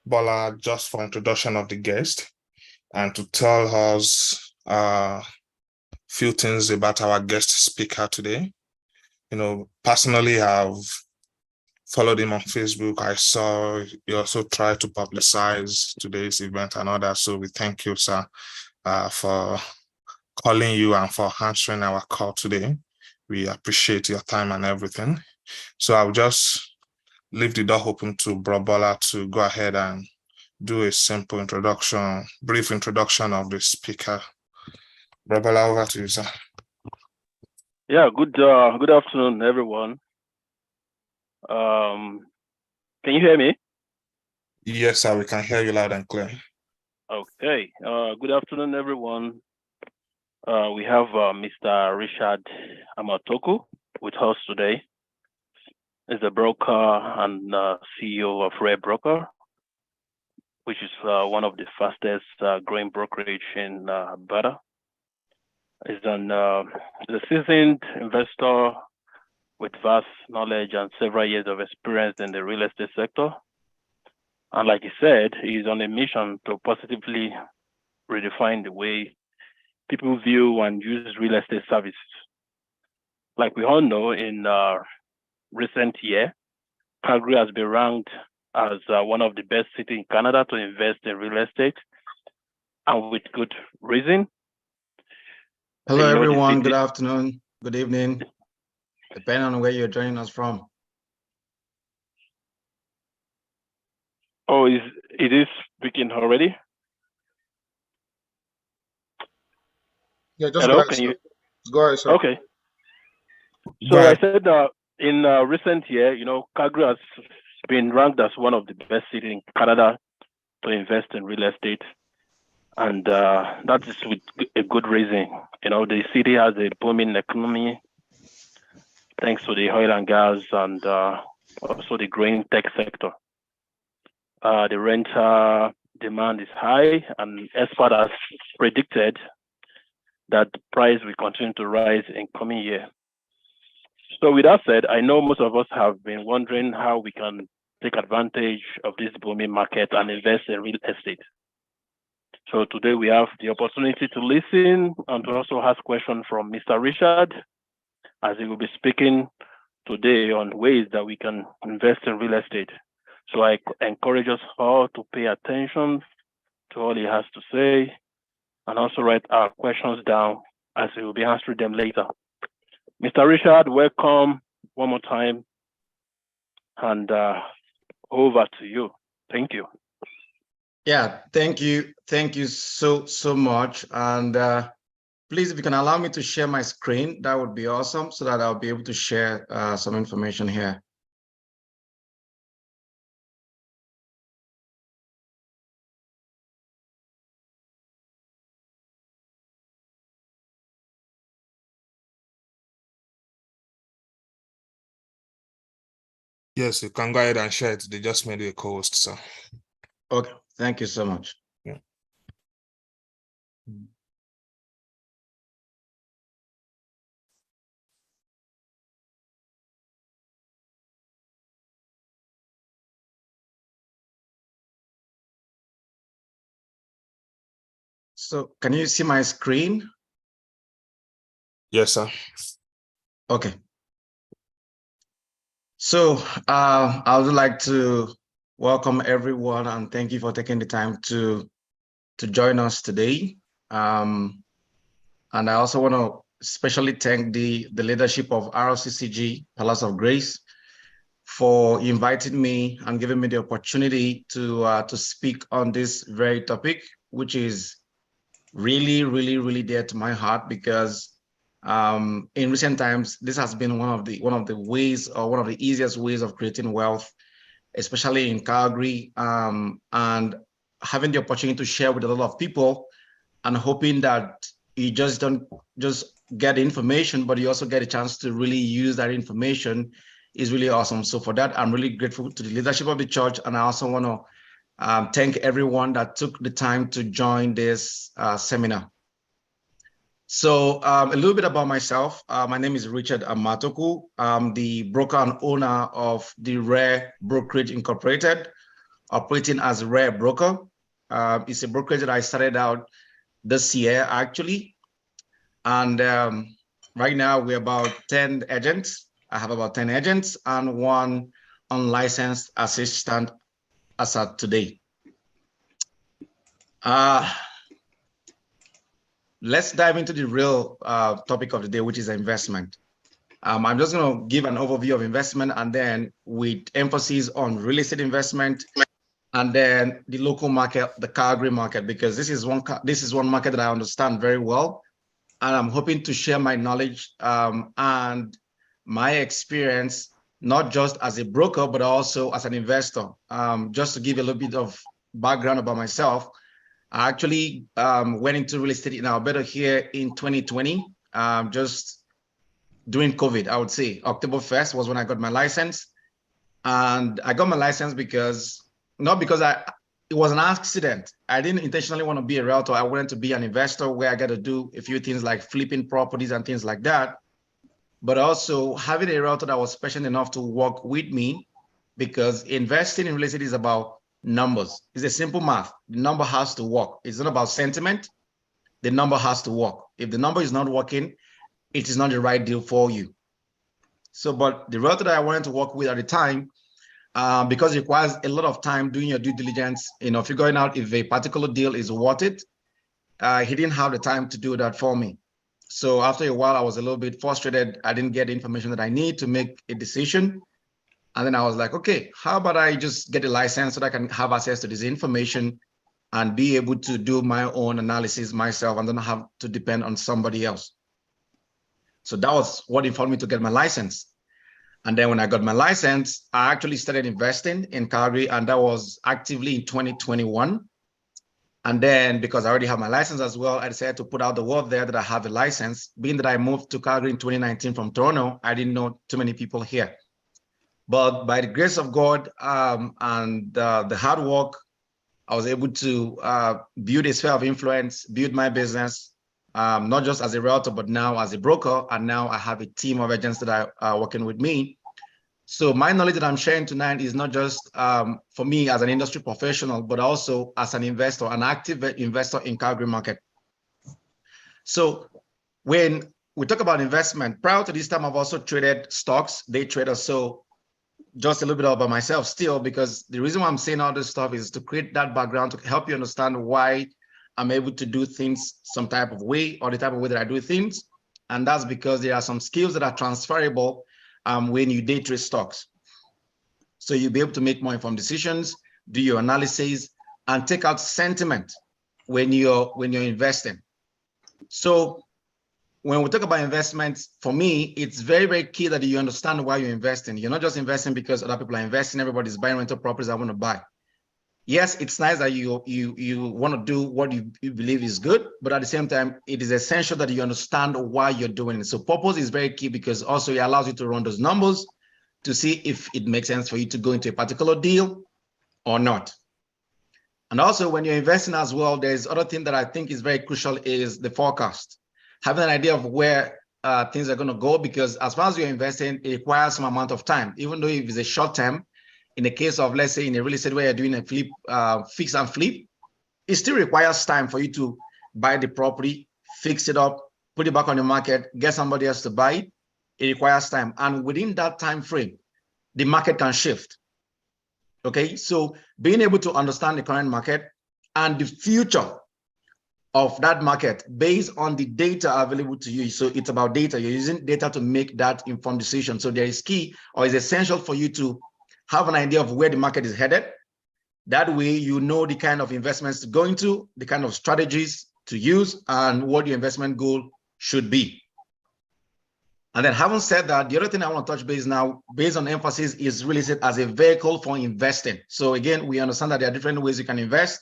Bola just for introduction of the guest and to tell us a few things about our guest speaker today. Personally, I've followed him on Facebook. I saw he also tried to publicize today's event and all that. So we thank you, sir, for calling you and for answering our call today. We appreciate your time and everything. So I'll just leave the door open to Bro Bola to go ahead and do a simple introduction, brief introduction of the speaker. Bro Bola, over to you, sir. Yeah, good afternoon, everyone. Can you hear me? Yes, sir, we can hear you loud and clear. Okay. Good afternoon, everyone. We have Mr. Richard Amatoku with us today. He's a broker and CEO of Rare Broker, which is one of the fastest growing brokerage in Bada. He's a seasoned investor with vast knowledge and several years of experience in the real estate sector. And like he said, he's on a mission to positively redefine the way people view and use real estate services. Like we all know, in recent year, Calgary has been ranked as one of the best cities in Canada to invest in real estate, and with good reason. Hello, everyone. Good afternoon. Good evening, depending on where you're joining us from. Oh, it is speaking already? Yeah, just Hello, go ahead, go ahead, sir. Okay. So I said in recent year, Calgary has been ranked as one of the best cities in Canada to invest in real estate. And that is with a good reason. The city has a booming economy thanks to the oil and gas and also the growing tech sector. The renter demand is high, and experts have predicted that the price will continue to rise in coming year. So with that said, I know most of us have been wondering how we can take advantage of this booming market and invest in real estate. So today we have the opportunity to listen and to also ask questions from Mr. Richard, as he will be speaking today on ways that we can invest in real estate. So I encourage us all to pay attention to all he has to say and also write our questions down as he will be answering them later. Mr. Richard, welcome one more time, and over to you. Thank you. Yeah, thank you. Thank you so much. And please, if you can allow me to share my screen, that would be awesome, so that I'll be able to share some information here. Yes, you can go ahead and share it. They just made you a co-host, sir. Okay, thank you so much. Yeah. So can you see my screen? Yes, sir. Okay. So I would like to welcome everyone and thank you for taking the time to join us today. And I also want to especially thank the leadership of RLCCG, Palace of Grace, for inviting me and giving me the opportunity to speak on this very topic, which is really dear to my heart, because in recent times, this has been one of the ways, or one of the easiest ways of creating wealth, especially in Calgary, and having the opportunity to share with a lot of people, and hoping that you just don't just get information, but you also get a chance to really use that information is really awesome. So for that, I'm really grateful to the leadership of the church, and I also want to thank everyone that took the time to join this seminar. So a little bit about myself. My name is Richard Amatoku. I'm the broker and owner of the Rare Brokerage Incorporated. operating as a rare broker. It's a brokerage that I started out this year, actually. And right now we're about 10 agents. I have about 10 agents and 1 unlicensed assistant as of today. Let's dive into the real topic of the day, which is investment. I'm just going to give an overview of investment, and then with emphasis on real estate investment, and then the local market, the Calgary market, because this is one market that I understand very well, and I'm hoping to share my knowledge and my experience, not just as a broker, but also as an investor. Just to give a little bit of background about myself, I actually went into real estate in Alberta here in 2020, just during COVID, I would say. October 1st was when I got my license. And I got my license because, not because it was an accident. I didn't intentionally want to be a realtor. I wanted to be an investor where I got to do a few things like flipping properties and things like that. But also having a realtor that was patient enough to work with me, because investing in real estate is about numbers. It's a simple math. The number has to work. It's not about sentiment. The number has to work. If the number is not working, it is not the right deal for you. So, but the realtor that I wanted to work with at the time, because it requires a lot of time doing your due diligence, figuring out if a particular deal is worth it, he didn't have the time to do that for me. So after a while, I was a little bit frustrated. I didn't get the information that I need to make a decision. And then I was like, okay, how about I just get a license so that I can have access to this information and be able to do my own analysis myself and don't have to depend on somebody else. So that was what informed me to get my license. And then when I got my license, I actually started investing in Calgary, and that was actively in 2021. And then because I already have my license as well, I decided to put out the word there that I have a license. Being that I moved to Calgary in 2019 from Toronto, I didn't know too many people here. But by the grace of God and the hard work, I was able to build a sphere of influence, build my business, not just as a realtor, but now as a broker. And now I have a team of agents that are working with me. So my knowledge that I'm sharing tonight is not just for me as an industry professional, but also as an investor, an active investor in Calgary market. So when we talk about investment, prior to this time, I've also traded stocks, day trader. So just a little bit about myself still, because the reason why I'm saying all this stuff is to create that background to help you understand why I'm able to do things some type of way, or the type of way that I do things. And that's because there are some skills that are transferable when you day trade stocks. So you'll be able to make more informed decisions, do your analysis, and take out sentiment when you're investing. So when we talk about investments, for me, it's very, very key that you understand why you're investing. You're not just investing because other people are investing, everybody's buying rental properties I want to buy. Yes, it's nice that you want to do what you believe is good, but at the same time, it is essential that you understand why you're doing it. So purpose is very key, because also it allows you to run those numbers to see if it makes sense for you to go into a particular deal or not. And also when you're investing as well, there's other thing that I think is very crucial is the forecast. Having an idea of where things are going to go, because as far as you're investing, it requires some amount of time, even though if it's a short term. In the case of, let's say, in a real estate where you're doing a flip, fix and flip, it still requires time for you to buy the property, fix it up, put it back on the market, get somebody else to buy it. It requires time. And within that time frame, the market can shift. Okay, so being able to understand the current market and the future of that market based on the data available to you. So it's about data. You're using data to make that informed decision. So there is key, or is essential for you to have an idea of where the market is headed. That way, you know the kind of investments to go into, the kind of strategies to use, and what your investment goal should be. And then having said that, the other thing I want to touch base now, based on emphasis, is real estate as a vehicle for investing. So again, we understand that there are different ways you can invest.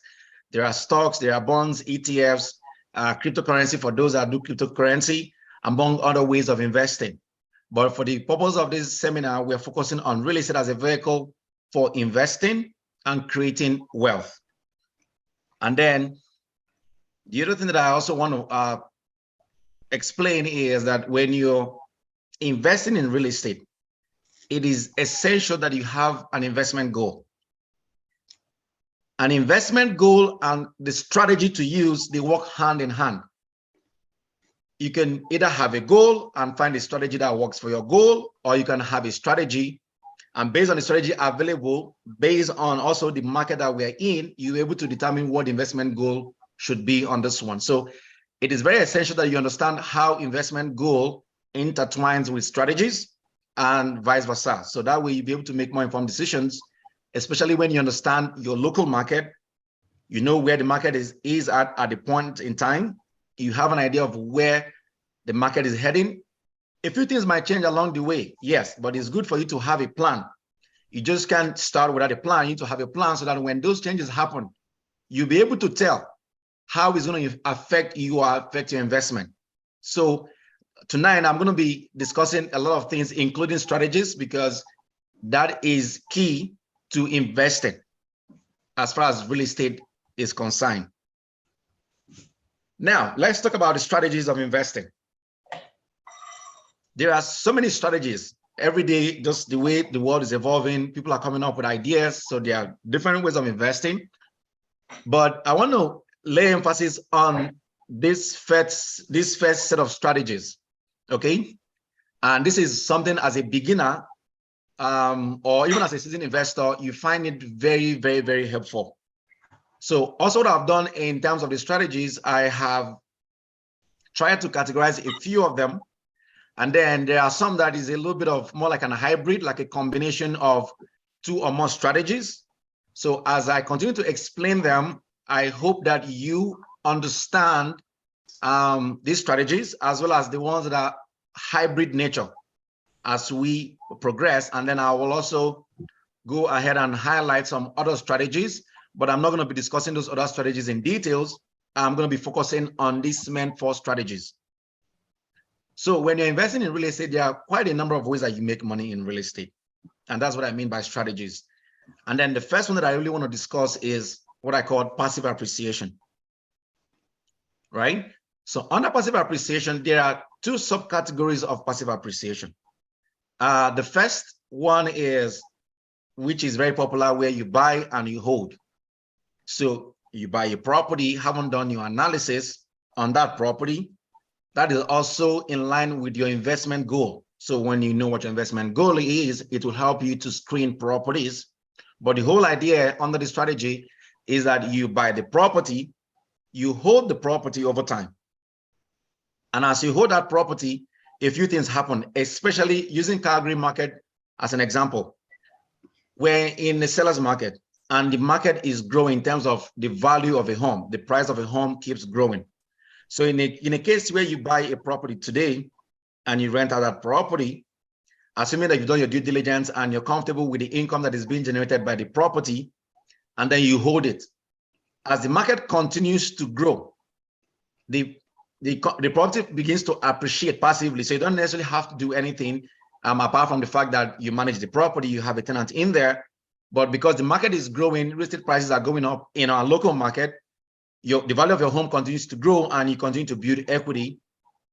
There are stocks, there are bonds, ETFs, cryptocurrency for those that do cryptocurrency, among other ways of investing. But for the purpose of this seminar, we're focusing on real estate as a vehicle for investing and creating wealth. And then the other thing that I also want to explain is that when you're investing in real estate, it is essential that you have an investment goal. An investment goal and the strategy to use, they work hand in hand. You can either have a goal and find a strategy that works for your goal, or you can have a strategy, and based on the strategy available, based on also the market that we're in, you're able to determine what the investment goal should be on this one. So it is very essential that you understand how investment goal intertwines with strategies and vice versa. So that way you'll be able to make more informed decisions, especially when you understand your local market, you know where the market is at the point in time, you have an idea of where the market is heading. A few things might change along the way, yes, but it's good for you to have a plan. You just can't start without a plan. You need to have a plan so that when those changes happen, you'll be able to tell how it's going to affect you or affect your investment. So tonight, I'm going to be discussing a lot of things, including strategies, because that is key to investing as far as real estate is concerned. Now, let's talk about the strategies of investing. There are so many strategies. Every day, just the way the world is evolving, people are coming up with ideas. So there are different ways of investing. But I want to lay emphasis on this first set of strategies, okay? And this is something as a beginner or even as a seasoned investor, you find it very, very, very helpful. So also what I've done in terms of the strategies, I have tried to categorize a few of them. And then there are some that is a little bit of more like a hybrid, like a combination of two or more strategies. So as I continue to explain them, I hope that you understand these strategies as well as the ones that are hybrid nature as we progress. And then I will also go ahead and highlight some other strategies, but I'm not going to be discussing those other strategies in details. I'm going to be focusing on these main 4 strategies. So when you're investing in real estate, there are quite a number of ways that you make money in real estate. And that's what I mean by strategies. And then the first one that I really want to discuss is what I call passive appreciation, right? So under passive appreciation, there are 2 subcategories of passive appreciation. The first one is, which is very popular, where you buy and you hold. So you buy a property, haven't done your analysis on that property. That is also in line with your investment goal. So when you know what your investment goal is, it will help you to screen properties. But the whole idea under the strategy is that you buy the property, you hold the property over time. And as you hold that property, a few things happen, especially using Calgary market as an example. We're in the seller's market and the market is growing in terms of the value of a home. The price of a home keeps growing. So in a case where you buy a property today and you rent out that property, assuming that you've done your due diligence and you're comfortable with the income that is being generated by the property, and then you hold it. As the market continues to grow, the property begins to appreciate passively. So you don't necessarily have to do anything apart from the fact that you manage the property, you have a tenant in there. But because the market is growing, real estate prices are going up in our local market, the value of your home continues to grow and you continue to build equity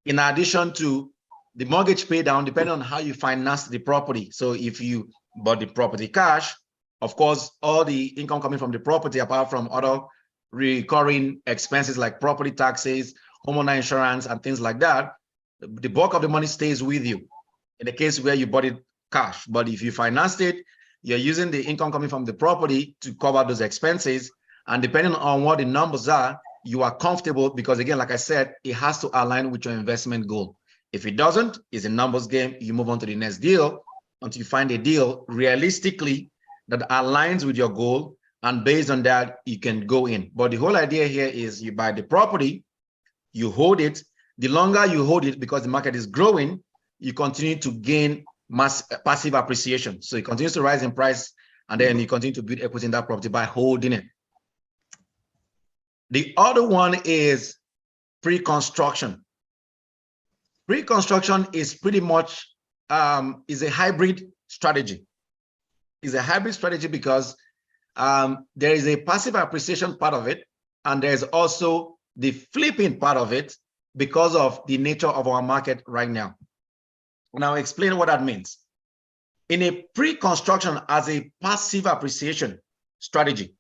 in addition to the mortgage pay down, depending on how you finance the property. So if you bought the property cash, of course, all the income coming from the property, apart from other recurring expenses like property taxes, homeowner insurance, and things like that, the bulk of the money stays with you in the case where you bought it cash. But if you financed it, you're using the income coming from the property to cover those expenses. And depending on what the numbers are, you are comfortable because, again, like I said, it has to align with your investment goal. If it doesn't, it's a numbers game. You move on to the next deal until you find a deal realistically that aligns with your goal. And based on that, you can go in. But the whole idea here is you buy the property, you hold it. The longer you hold it, because the market is growing, you continue to gain passive appreciation. So it continues to rise in price, and then you continue to build equity in that property by holding it. The other one is pre-construction. Pre-construction is pretty much is a hybrid strategy. It's a hybrid strategy because there is a passive appreciation part of it, and there's also the flipping part of it because of the nature of our market right now. Now, I'll explain what that means. In a pre-construction as a passive appreciation strategy,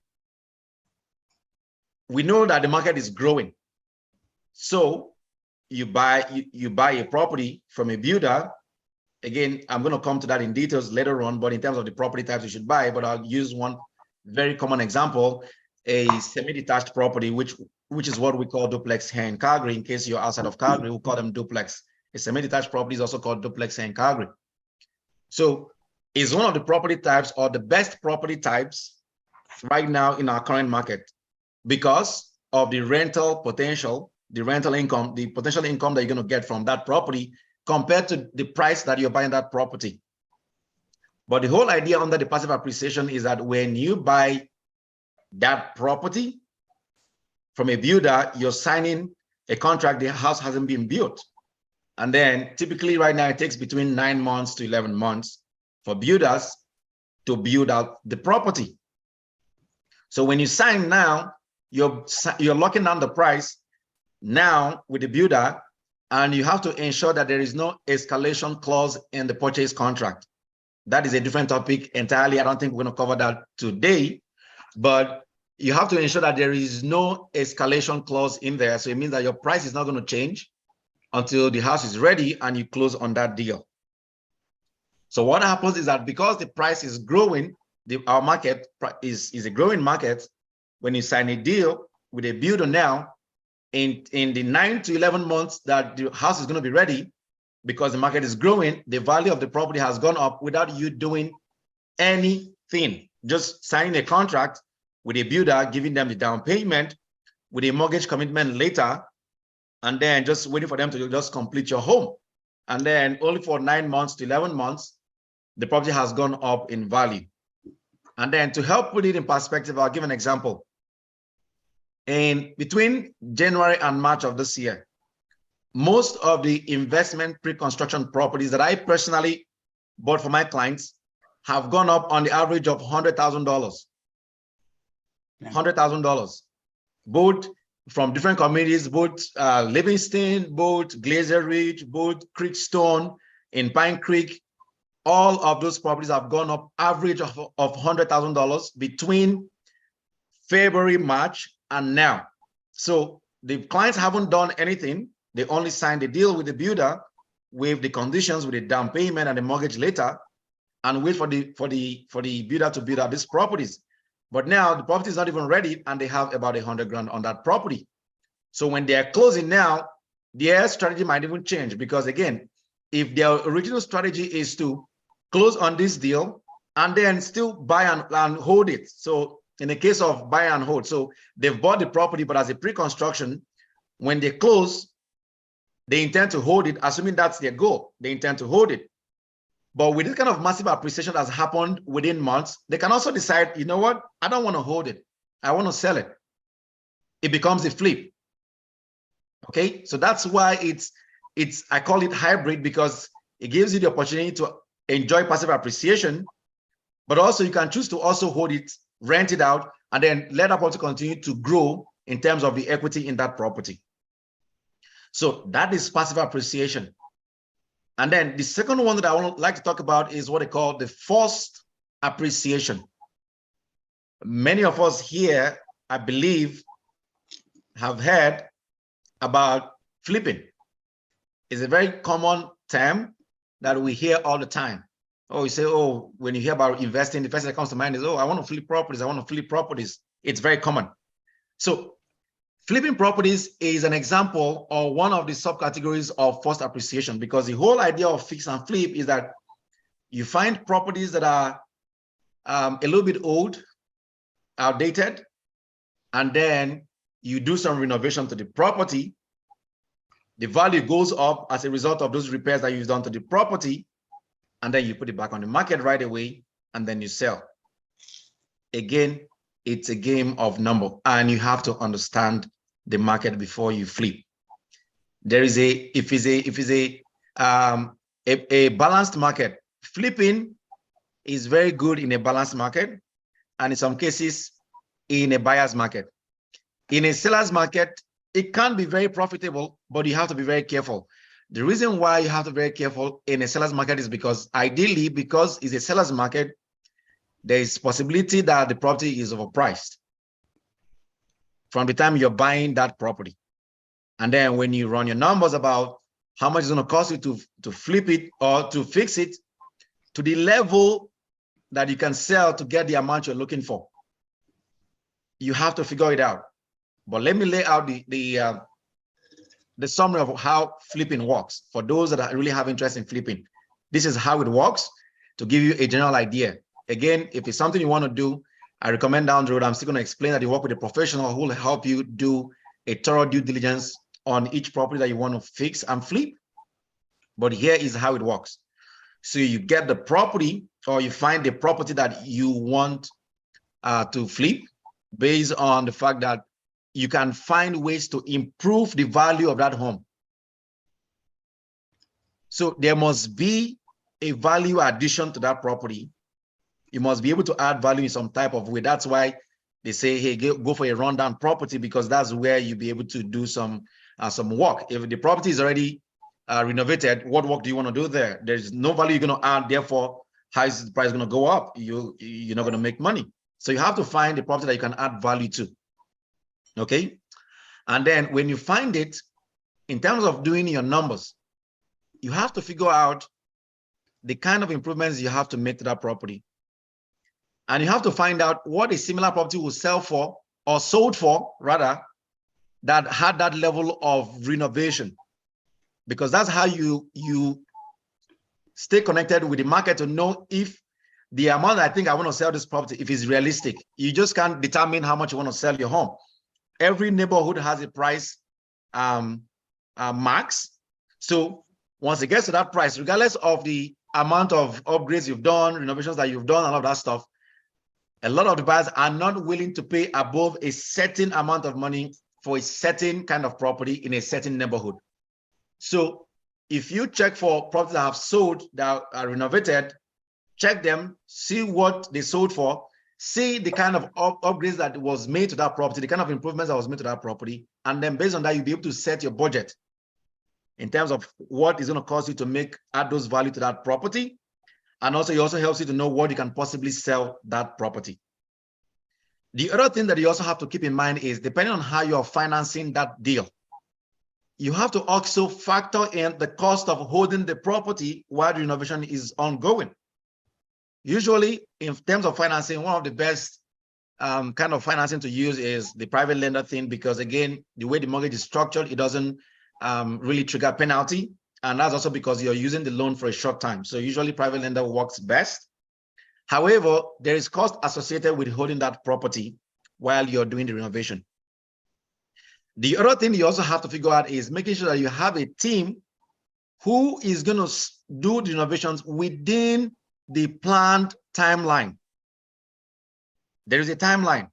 we know that the market is growing. So you buy a property from a builder. Again, I'm going to come to that in details later on, but in terms of the property types you should buy, but I'll use one very common example, a semi-detached property, which is what we call duplex here in Calgary. In case you're outside of Calgary, we'll call them duplex. A semi-detached property is also called duplex here in Calgary. So it's one of the property types or the best property types right now in our current market because of the rental potential, the rental income, the potential income that you're going to get from that property compared to the price that you're buying that property. But the whole idea under the passive appreciation is that when you buy that property from a builder, you're signing a contract, the house hasn't been built. And then typically right now it takes between 9 months to 11 months for builders to build out the property. So when you sign now, you're locking down the price now with the builder, and you have to ensure that there is no escalation clause in the purchase contract. That is a different topic entirely. I don't think we're going to cover that today, but you have to ensure that there is no escalation clause in there. So it means that your price is not going to change until the house is ready and you close on that deal. So what happens is that because the price is growing, our market is a growing market. When you sign a deal with a builder now, in the 9 to 11 months that the house is going to be ready, because the market is growing, the value of the property has gone up without you doing anything. Just signing a contract with a builder, giving them the down payment with a mortgage commitment later, and then just waiting for them to just complete your home. And then only for 9 months to 11 months, the property has gone up in value. And then to help put it in perspective, I'll give an example. In between January and March of this year, most of the investment pre-construction properties that I personally bought for my clients have gone up on the average of $100,000. $100,000, both from different communities, both Livingston, both Glacier Ridge, both Creekstone, in Pine Creek. All of those properties have gone up average of $100,000 between February, March, and now. So the clients haven't done anything. They only signed a deal with the builder with the conditions, with the down payment and the mortgage later, and wait for the builder to build out these properties. But now the property is not even ready, and they have about $100,000 on that property. So when they are closing now, their strategy might even change, because again, if their original strategy is to close on this deal and then still buy and hold it. So in the case of buy and hold, so they've bought the property, but as a pre-construction, when they close, they intend to hold it, assuming that's their goal. They intend to hold it. But with this kind of massive appreciation that's happened within months, they can also decide, you know what, I don't want to hold it. I want to sell it. It becomes a flip. Okay, so that's why I call it hybrid, because it gives you the opportunity to enjoy passive appreciation, but also you can choose to also hold it, rent it out, and then let that property continue to grow in terms of the equity in that property. So that is passive appreciation. And then the second one that I would like to talk about is what they call the forced appreciation. Many of us here, I believe, have heard about flipping. It's a very common term that we hear all the time. Oh, you say, oh, when you hear about investing, the first thing that comes to mind is, oh, I want to flip properties. I want to flip properties. It's very common. So flipping properties is an example or one of the subcategories of forced appreciation, because the whole idea of fix and flip is that you find properties that are a little bit old, outdated, and then you do some renovation to the property. The value goes up as a result of those repairs that you've done to the property, and then you put it back on the market right away, and then you sell. Again, it's a game of number, and you have to understand the market before you flip. There is if it's a balanced market, flipping is very good in a balanced market, and in some cases in a buyer's market. In a seller's market, it can be very profitable, but you have to be very careful. The reason why you have to be very careful in a seller's market is because ideally, because it's a seller's market, there is possibility that the property is overpriced. from the time you're buying that property. And then when you run your numbers about how much it's going to cost you to flip it or to fix it to the level that you can sell to get the amount you're looking for, you have to figure it out. But let me lay out the summary of how flipping works for those that really have interest in flipping. This is how it works to give you a general idea. Again, if it's something you want to do, I recommend down the road, I'm still going to explain that you work with a professional who will help you do a thorough due diligence on each property that you want to fix and flip. But here is how it works. So you get the property, or you find the property that you want to flip based on the fact that you can find ways to improve the value of that home. So there must be a value addition to that property. You must be able to add value in some type of way. That's why they say, hey, go for a rundown property, because that's where you'll be able to do some work. If the property is already renovated, what work do you want to do there? There's no value you're going to add. Therefore, how is the price going to go up? You're not going to make money. So you have to find a property that you can add value to. Okay. And then when you find it, in terms of doing your numbers, you have to figure out the kind of improvements you have to make to that property. And you have to find out what a similar property will sell for, or sold for rather, that had that level of renovation. Because that's how you stay connected with the market to know if the amount I think I want to sell this property, if it's realistic. You just can't determine how much you want to sell your home. Every neighborhood has a price max. So once it gets to that price, regardless of the amount of upgrades you've done, renovations that you've done, all of that stuff, a lot of the buyers are not willing to pay above a certain amount of money for a certain kind of property in a certain neighborhood. So if you check for properties that have sold, that are renovated, check them, see what they sold for, see the kind of upgrades that was made to that property, the kind of improvements that was made to that property, and then based on that, you'll be able to set your budget in terms of what is going to cost you to add those value to that property. And also, it also helps you to know what you can possibly sell that property. The other thing that you also have to keep in mind is, depending on how you're financing that deal, you have to also factor in the cost of holding the property while the renovation is ongoing. Usually, in terms of financing, one of the best kind of financing to use is the private lender thing, because again, the way the mortgage is structured, it doesn't really trigger penalty. And that's also because you're using the loan for a short time. So usually private lender works best. However, there is cost associated with holding that property while you're doing the renovation. The other thing you also have to figure out is making sure that you have a team who is going to do the renovations within the planned timeline. There is a timeline.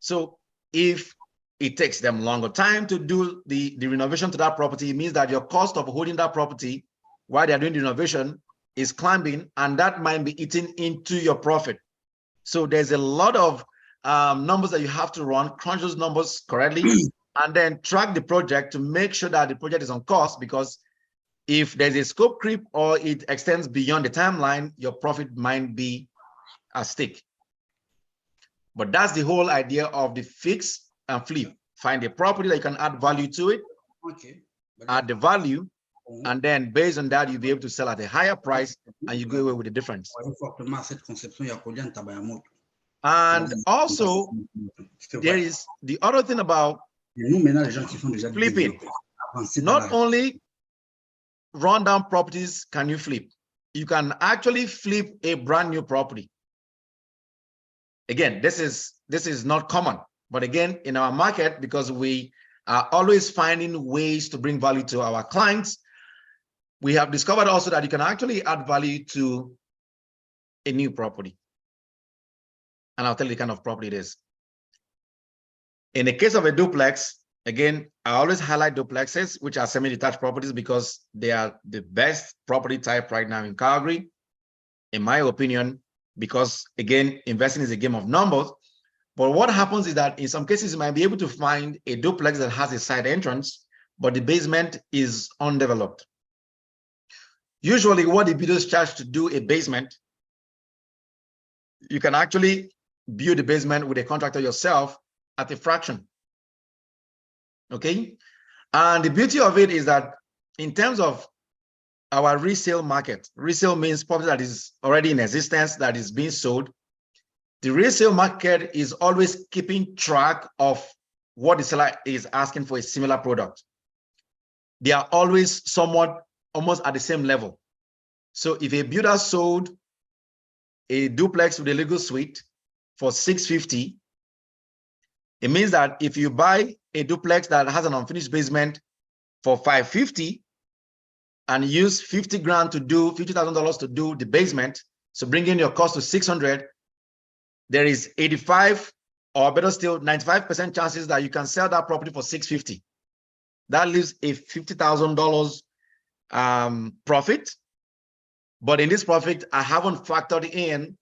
So if it takes them longer time to do the renovation to that property, it means that your cost of holding that property while they're doing the renovation is climbing, and that might be eating into your profit. So there's a lot of numbers that you have to run, crunch those numbers correctly, and then track the project to make sure that the project is on course, because if there's a scope creep or it extends beyond the timeline, your profit might be at stake. But that's the whole idea of the fix and flip. Find a property that you can add value to it, add the value, and then based on that, you'll be able to sell at a higher price and you go away with the difference. And also, there is the other thing about flipping. Not only rundown properties can you flip, you can actually flip a brand new property. Again, this is not common. But again, in our market, because we are always finding ways to bring value to our clients, we have discovered also that you can actually add value to a new property. And I'll tell you the kind of property it is. In the case of a duplex, again, I always highlight duplexes, which are semi-detached properties, because they are the best property type right now in Calgary, in my opinion, because again, investing is a game of numbers. But what happens is that in some cases, you might be able to find a duplex that has a side entrance, but the basement is undeveloped. Usually what the builders charge to do a basement, you can actually build the basement with a contractor yourself at a fraction. Okay. And the beauty of it is that in terms of our resale market, resale means property that is already in existence, that is being sold. The resale market is always keeping track of what the seller is asking for a similar product. They are always somewhat almost at the same level. So if a builder sold a duplex with a legal suite for $650, it means that if you buy a duplex that has an unfinished basement for $550 and use 50 grand to do $50,000 to do the basement, so bringing your cost to 600, there is 85 or better still 95% chances that you can sell that property for 650. That leaves a $50,000 profit. But in this profit, I haven't factored in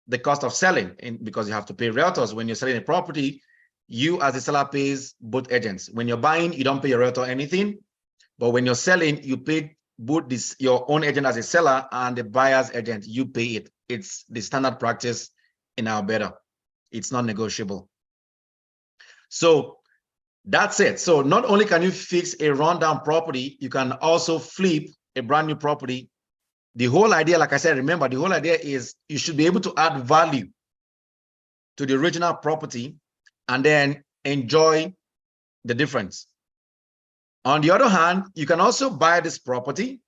the cost of selling because you have to pay realtors. When you're selling a property, you as the seller pays both agents. When you're buying, you don't pay your realtor anything. But when you're selling, you pay both your own agent as a seller and the buyer's agent, you pay it. It's the standard practice in Alberta. It's not negotiable. So that's it. So not only can you fix a rundown property, you can also flip a brand new property. The whole idea, like I said, remember, the whole idea is you should be able to add value to the original property and then enjoy the difference. On the other hand, you can also buy this property,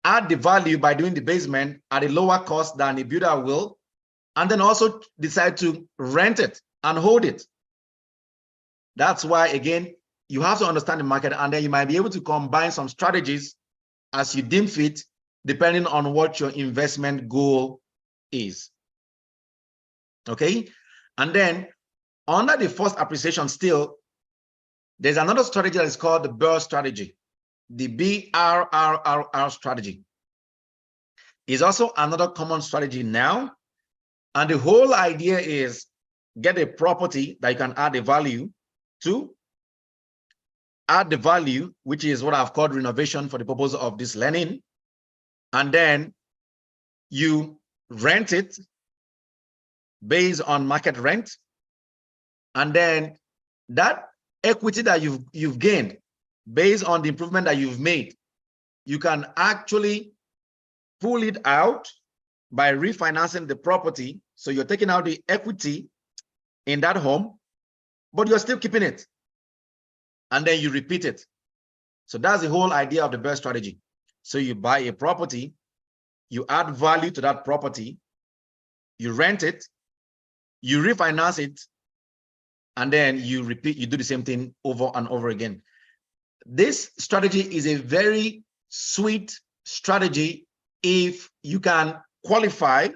add the value by doing the basement at a lower cost than a builder will, and then also decide to rent it and hold it. That's why, again, you have to understand the market, and then you might be able to combine some strategies as you deem fit, depending on what your investment goal is. Okay? And then under the first appreciation still, there's another strategy that is called the BRRRR strategy. The BRRRR strategy is also another common strategy now. And the whole idea is get a property that you can add a value to, add the value, which is what I've called renovation for the purpose of this learning. And then you rent it based on market rent. And then that equity that you've gained based on the improvement that you've made, you can actually pull it out by refinancing the property. So you're taking out the equity in that home, but you're still keeping it. And then you repeat it. So that's the whole idea of the BRRRR strategy. So you buy a property, you add value to that property, you rent it, you refinance it, and then you repeat, you do the same thing over and over again. This strategy is a very sweet strategy if you can qualify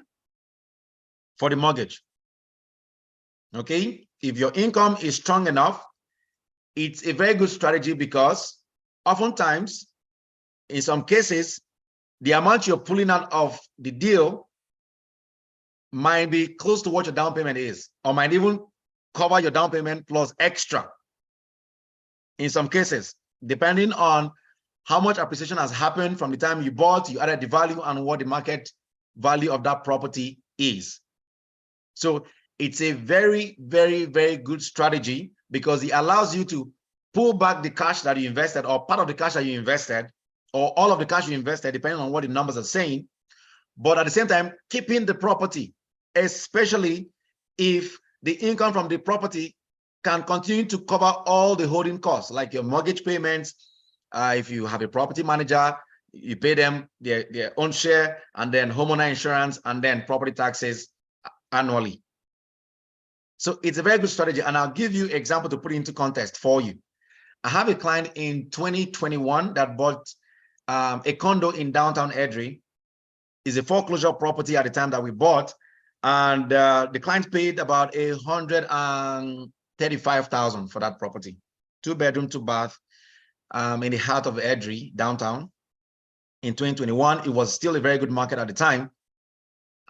for the mortgage. Okay, if your income is strong enough, it's a very good strategy because oftentimes, in some cases, the amount you're pulling out of the deal might be close to what your down payment is, or might even cover your down payment plus extra. In some cases, depending on how much appreciation has happened from the time you bought, you added the value, and what the market value of that property is. So it's a very, very, very good strategy because it allows you to pull back the cash that you invested, or part of the cash that you invested, or all of the cash you invested, depending on what the numbers are saying, but at the same time, keeping the property, especially if the income from the property can continue to cover all the holding costs, like your mortgage payments. If you have a property manager, you pay them their own share, and then homeowner insurance, and then property taxes annually. So it's a very good strategy, and I'll give you an example to put into context for you. I have a client in 2021 that bought a condo in downtown Edrei. It's a foreclosure property at the time that we bought, and the client paid about $135,000 for that property. 2-bedroom, 2-bath in the heart of Edrei, downtown. In 2021, it was still a very good market at the time.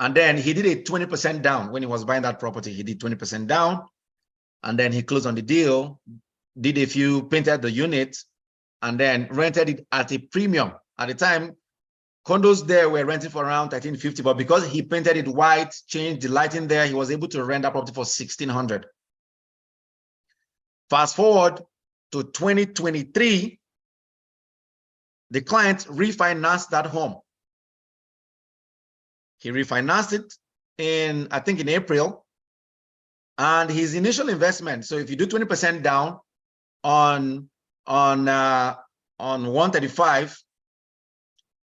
And then he did a 20% down when he was buying that property. He did 20% down, and then he closed on the deal, did a few, painted the unit, and then rented it at a premium. At the time, condos there were rented for around $1,350, but because he painted it white, changed the lighting there, he was able to rent that property for $1,600. Fast forward to 2023, the client refinanced that home. He refinanced it in, I think, in April. And his initial investment, so if you do 20% down on 135,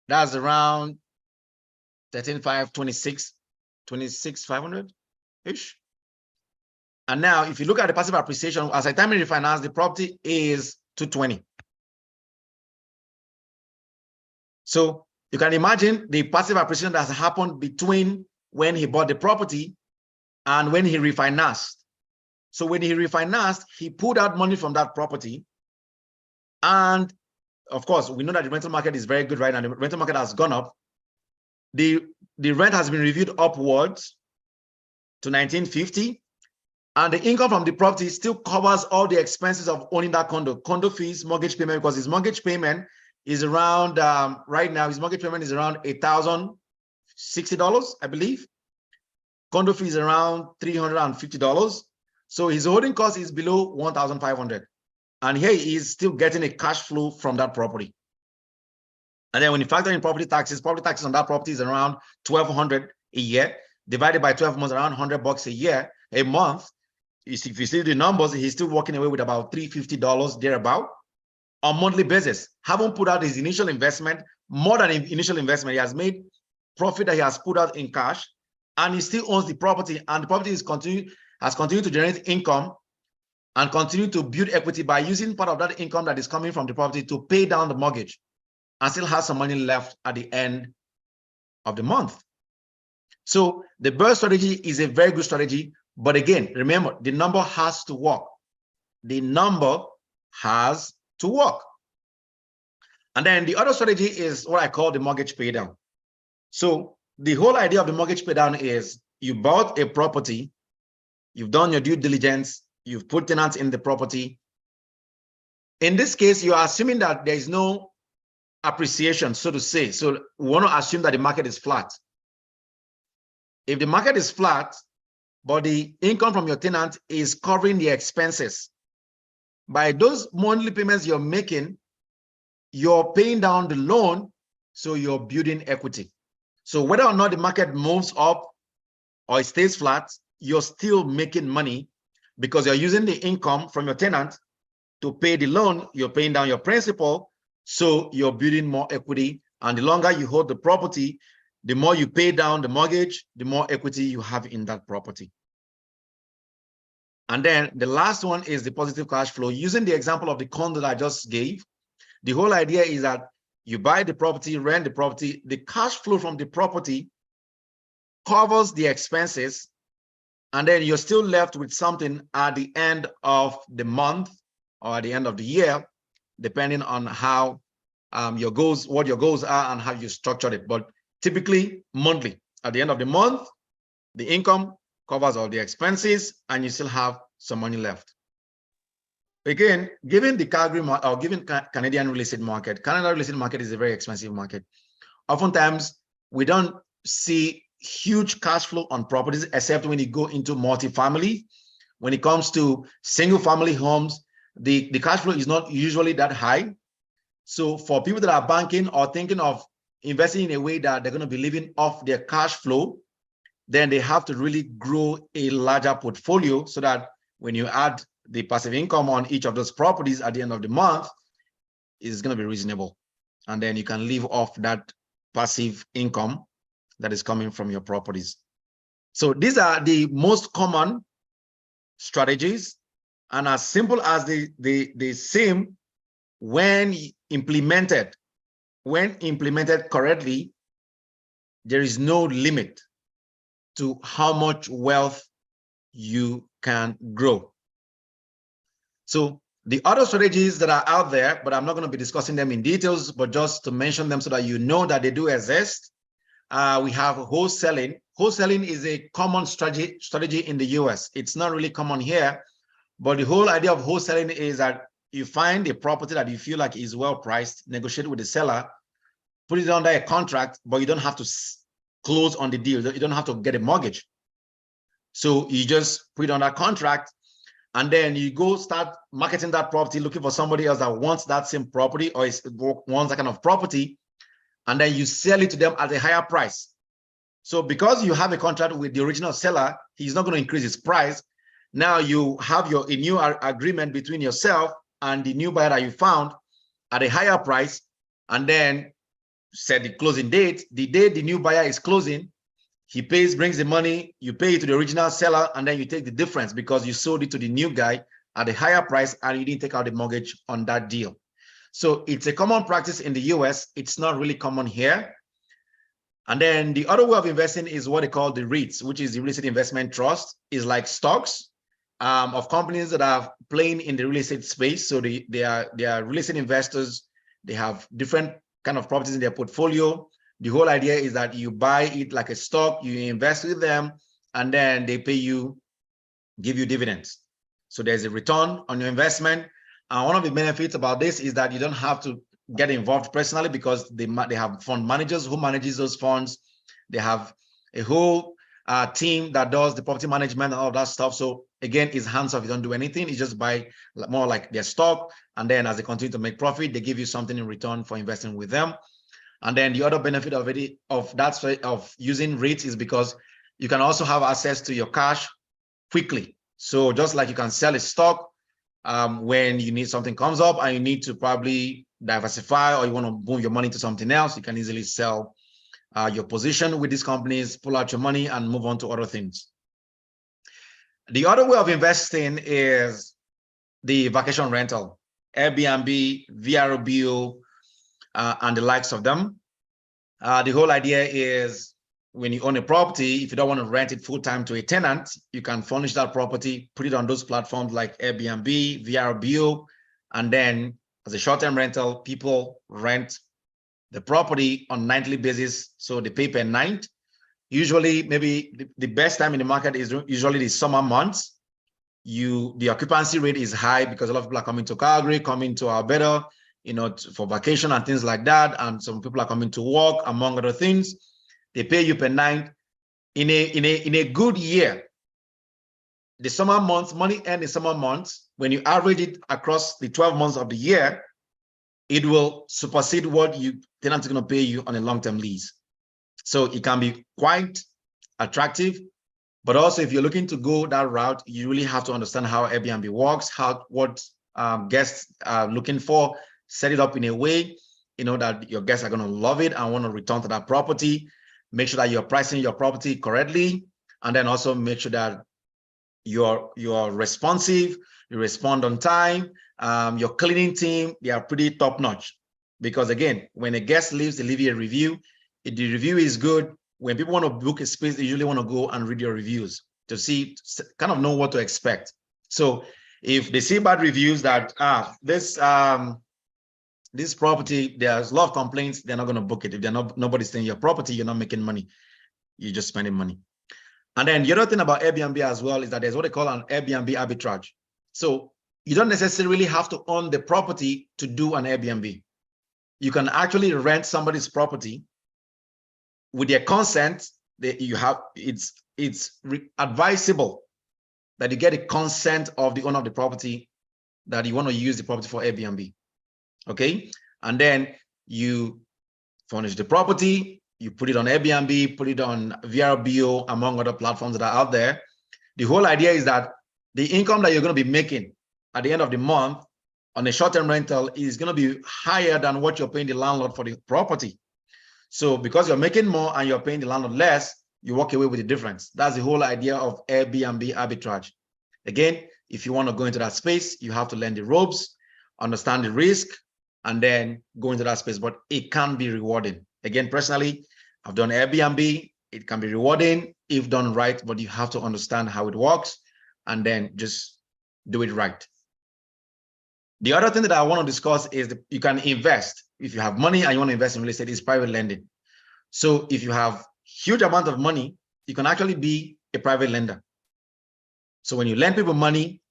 that's around 13,500, 26,500 ish. And now, if you look at the passive appreciation, as I time refinance, the property is 220. So you can imagine the passive appreciation that has happened between when he bought the property and when he refinanced. So when he refinanced, he pulled out money from that property. And of course, we know that the rental market is very good right now. The rental market has gone up. The rent has been reviewed upwards to 1950. And the income from the property still covers all the expenses of owning that condo fees, mortgage payment, because his mortgage payment is around, right now, his mortgage payment is around $1,060, I believe. Condo fees around $350. So his holding cost is below 1,500. And here he is still getting a cash flow from that property. And then when you factor in property taxes on that property is around $1,200 a year, divided by 12 months, around $100 a month. If you see the numbers, he's still walking away with about $350 thereabout on a monthly basis. Haven't put out his initial investment, more than initial investment. He has made profit that he has put out in cash, and he still owns the property, and the property has continued to generate income and continue to build equity by using part of that income that is coming from the property to pay down the mortgage, and still has some money left at the end of the month. So the BRRRR strategy is a very good strategy. But again, remember, the number has to work. The number has to work. And then the other strategy is what I call the mortgage pay down. So the whole idea of the mortgage pay down is you bought a property, you've done your due diligence, you've put tenants in the property. In this case, you are assuming that there is no appreciation, so to say. So we want to assume that the market is flat. If the market is flat, but the income from your tenant is covering the expenses, by those monthly payments you're making, you're paying down the loan, so you're building equity. So whether or not the market moves up or it stays flat, you're still making money because you're using the income from your tenant to pay the loan, you're paying down your principal, so you're building more equity. And the longer you hold the property, the more you pay down the mortgage, the more equity you have in that property. And then the last one is the positive cash flow. Using the example of the condo that I just gave, the whole idea is that you buy the property, rent the property, the cash flow from the property covers the expenses, and then you're still left with something at the end of the month or at the end of the year, depending on how your goals, what your goals are and how you structured it. But typically monthly, at the end of the month, the income covers all the expenses and you still have some money left. Again, given the Calgary or given Canadian real estate market, Canada real estate market is a very expensive market. Oftentimes, we don't see huge cash flow on properties, except when you go into multifamily. When it comes to single family homes, the cash flow is not usually that high. So for people that are banking or thinking of investing in a way that they're going to be living off their cash flow, then they have to really grow a larger portfolio so that when you add the passive income on each of those properties at the end of the month, it's going to be reasonable. And then you can live off that passive income that is coming from your properties. So these are the most common strategies, and as simple as they seem, when implemented correctly, there is no limit to how much wealth you can grow. So the other strategies that are out there, but I'm not going to be discussing them in details, but just to mention them so that you know that they do exist. We have wholesaling. Wholesaling is a common strategy in the US. It's not really common here, but the whole idea of wholesaling is that you find a property that you feel like is well priced, negotiate with the seller, put it under a contract, but you don't have to close on the deal. You don't have to get a mortgage. So you just put it on that contract, and then you go start marketing that property, looking for somebody else that wants that same property or wants that kind of property, and then you sell it to them at a higher price. So because you have a contract with the original seller, he's not going to increase his price. Now you have a new agreement between yourself and the new buyer that you found at a higher price, and then set the closing date. The day the new buyer is closing, he brings the money, you pay it to the original seller, and then you take the difference because you sold it to the new guy at a higher price and you didn't take out the mortgage on that deal. So it's a common practice in the US. It's not really common here. And then the other way of investing is what they call the REITs, which is the real estate investment trust. Is like stocks of companies that are playing in the real estate space. So they are real estate investors. They have different kind of properties in their portfolio. The whole idea is that you buy it like a stock, you invest with them, and then they pay you, give you dividends. So there's a return on your investment. And one of the benefits about this is that you don't have to get involved personally because they have fund managers who manages those funds. They have a whole team that does the property management and all of that stuff. So again, it's hands off. You don't do anything. You just buy more like their stock. And then as they continue to make profit, they give you something in return for investing with them. And then the other benefit of using REITs is because you can also have access to your cash quickly. So just like you can sell a stock when you need something comes up and you need to probably diversify or you want to move your money to something else, you can easily sell your position with these companies, pull out your money and move on to other things. The other way of investing is the vacation rental, Airbnb, VRBO, and the likes of them. The whole idea is when you own a property, if you don't want to rent it full-time to a tenant, you can furnish that property, put it on those platforms like Airbnb, VRBO, and then as a short-term rental, people rent the property on nightly basis, so they pay per night. Usually, maybe the best time in the market is usually the summer months. The occupancy rate is high because a lot of people are coming to Calgary, coming to Alberta, for vacation and things like that. And some people are coming to work, among other things. They pay you per night. In a good year, the summer months, money earned in summer months, when you average it across the 12 months of the year, it will supersede what tenants are going to pay you on a long-term lease. So it can be quite attractive. But also, if you're looking to go that route, you really have to understand how Airbnb works, what guests are looking for. Set it up in a way, that your guests are going to love it and want to return to that property. Make sure that you're pricing your property correctly, and then also make sure that you're responsive, you respond on time. Your cleaning team, they are pretty top notch. Because again, when a guest leaves, they leave you a review. If the review is good, when people want to book a space, they usually want to go and read your reviews to kind of know what to expect. So if they see bad reviews that this property, there's a lot of complaints, they're not going to book it. If nobody's staying in your property, you're not making money. You're just spending money. And then the other thing about Airbnb as well is that there's what they call an Airbnb arbitrage. So you don't necessarily have to own the property to do an Airbnb. You can actually rent somebody's property with their consent. It's advisable that you get a consent of the owner of the property that you want to use the property for Airbnb. Okay, and then you furnish the property, you put it on Airbnb, put it on VRBO, among other platforms that are out there. The whole idea is that the income that you're going to be making at the end of the month on a short-term rental is going to be higher than what you're paying the landlord for the property. So because you're making more and you're paying the landlord less, you walk away with the difference. That's the whole idea of Airbnb arbitrage. Again, if you want to go into that space, you have to learn the ropes, understand the risk, and then go into that space. But it can be rewarding. Again, personally, I've done Airbnb. It can be rewarding if done right, but you have to understand how it works and then just do it right. The other thing that I want to discuss is that you can invest. If you have money and you want to invest in real estate, it's private lending. So if you have huge amount of money, you can actually be a private lender. So when you lend people money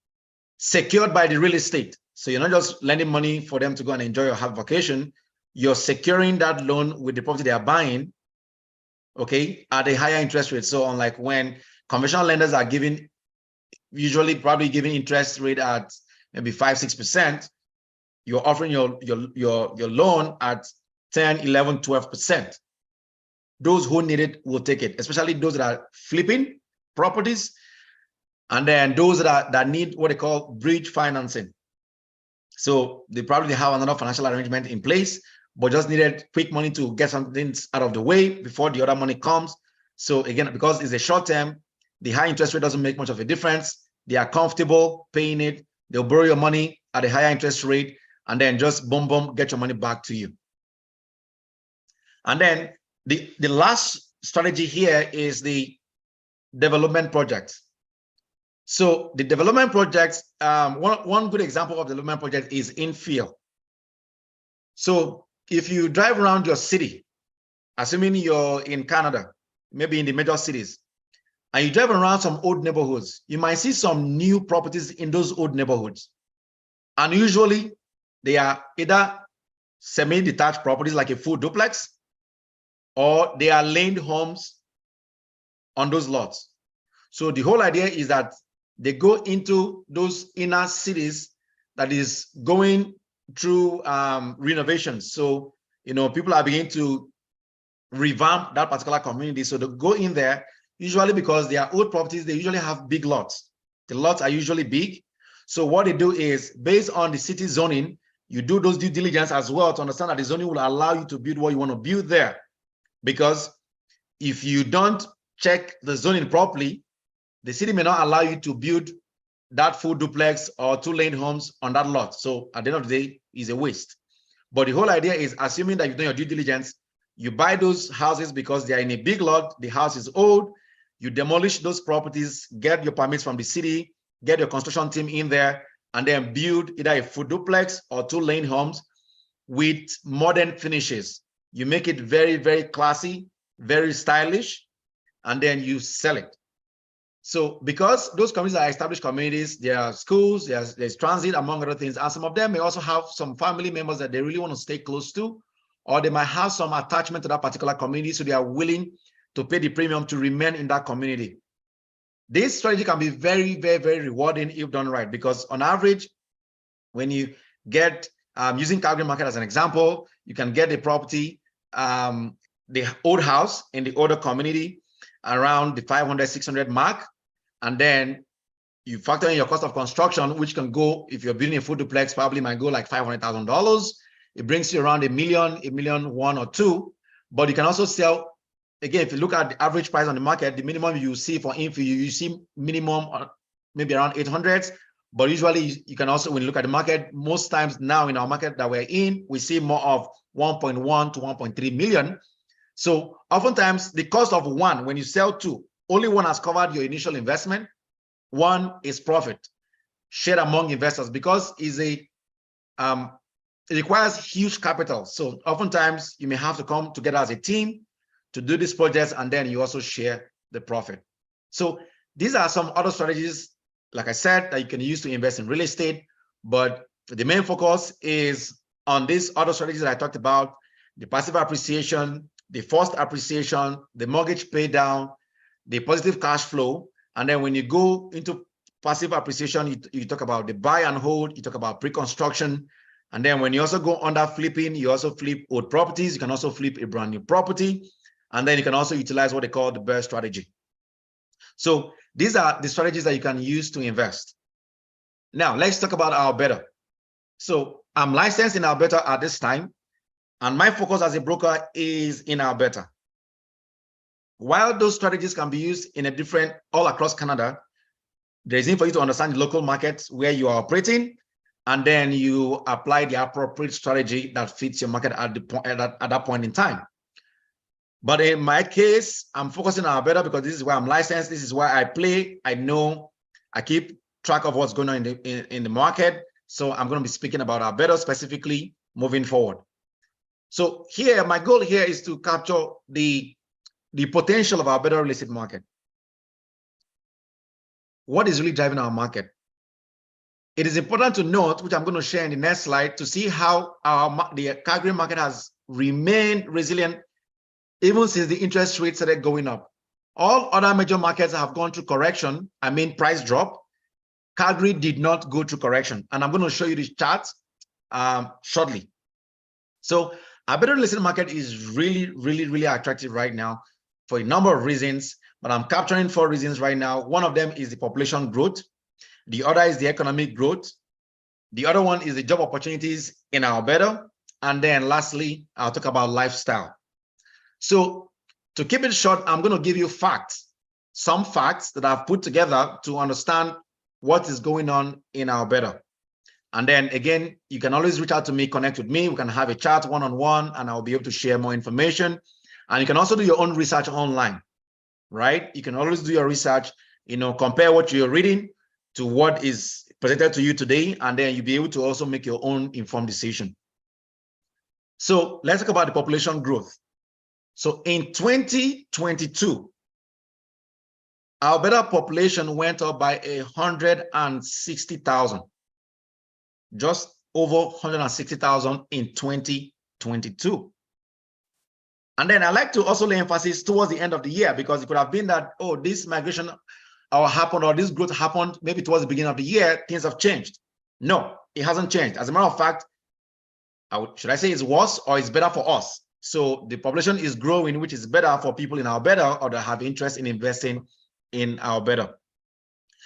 secured by the real estate, so you're not just lending money for them to go and enjoy or have vacation, you're securing that loan with the property they are buying, okay, at a higher interest rate. So unlike when conventional lenders are giving usually probably giving interest rate at maybe 5-6%, you're offering your loan at 10, 11, 12%. Those who need it will take it, especially those that are flipping properties, and then those that need what they call bridge financing. So they probably have another financial arrangement in place, but just needed quick money to get something out of the way before the other money comes. So again, because it's a short term, the high interest rate doesn't make much of a difference. They are comfortable paying it. They'll borrow your money at a higher interest rate, and then just boom, boom, get your money back to you. And then the last strategy here is the development project. So the development projects, one good example of development project is infill. So if you drive around your city, assuming you're in Canada, maybe in the major cities, and you drive around some old neighborhoods, you might see some new properties in those old neighborhoods. And usually they are either semi-detached properties like a full duplex, or they are land homes on those lots. So the whole idea is that they go into those inner cities that is going through renovations. So, people are beginning to revamp that particular community. So they go in there, usually because they are old properties, they usually have big lots. The lots are usually big. So what they do is, based on the city zoning, you do those due diligence as well to understand that the zoning will allow you to build what you want to build there. Because if you don't check the zoning properly, the city may not allow you to build that full duplex or 2-lane homes on that lot. So at the end of the day, it's a waste. But the whole idea is, assuming that you've done your due diligence, you buy those houses because they are in a big lot, the house is old, you demolish those properties, get your permits from the city, get your construction team in there, and then build either a full duplex or 2-lane homes with modern finishes. You make it very, very classy, very stylish, and then you sell it. So because those communities are established communities, there are schools, there's transit, among other things, and some of them may also have some family members that they really want to stay close to, or they might have some attachment to that particular community, so they are willing to pay the premium to remain in that community. This strategy can be very, very, very rewarding if done right, because on average, when you get, using Calgary market as an example, you can get a property, the old house in the older community around the 500, 600 mark. And then you factor in your cost of construction, which can go, if you're building a full duplex, probably might go like $500,000. It brings you around $1 million, one or two. But you can also sell, again, if you look at the average price on the market, the minimum you see for infill, you see minimum maybe around 800s. But usually you can also, when you look at the market, most times now in our market that we're in, we see more of 1.1 to 1.3 million. So oftentimes the cost of one, when you sell two, only one has covered your initial investment. One is profit shared among investors, because it requires huge capital. So oftentimes you may have to come together as a team to do these projects, and then you also share the profit. So these are some other strategies, like I said, that you can use to invest in real estate. But the main focus is on these other strategies that I talked about: the passive appreciation, the forced appreciation, the mortgage pay down, the positive cash flow. And then when you go into passive appreciation, you talk about the buy and hold, you talk about pre-construction. And then when you also go under flipping, you also flip old properties. You can also flip a brand new property. And then you can also utilize what they call the BRRRR strategy. So these are the strategies that you can use to invest. Now, let's talk about Alberta. So I'm licensed in Alberta at this time, and my focus as a broker is in Alberta. While those strategies can be used in a different, all across Canada, there is need for you to understand the local markets where you are operating, and then you apply the appropriate strategy that fits your market at that point in time. But in my case, I'm focusing on Alberta because this is where I'm licensed. This is where I play. I know, I keep track of what's going on in the market. So I'm going to be speaking about Alberta specifically moving forward. So here, my goal here is to capture the potential of our Alberta real estate market. What is really driving our market? It is important to note, which I'm going to share in the next slide, to see how the Calgary market has remained resilient even since the interest rates started going up. All other major markets have gone through correction, price drop. Calgary did not go through correction. And I'm going to show you this chart shortly. So Alberta real estate market is really attractive right now for a number of reasons, but I'm capturing 4 reasons right now. One of them is the population growth. The other is the economic growth. The other one is the job opportunities in Alberta. And then lastly, I'll talk about lifestyle. So to keep it short, I'm going to give you facts, some facts that I've put together to understand what is going on in Alberta. And then again, you can always reach out to me, connect with me. We can have a chat one-on-one, and I'll be able to share more information. And you can also do your own research online, right? You can always do your research, compare what you're reading to what is presented to you today, and then you'll be able to also make your own informed decision. So let's talk about the population growth. So in 2022, Alberta population went up by 160,000, just over 160,000 in 2022. And then I like to also lay emphasis towards the end of the year, because it could have been that, oh, this migration happened, or this growth happened maybe towards the beginning of the year, things have changed. No, it hasn't changed. As a matter of fact, should I say it's worse or it's better for us? So the population is growing, which is better for people in Alberta or that have interest in investing in Alberta.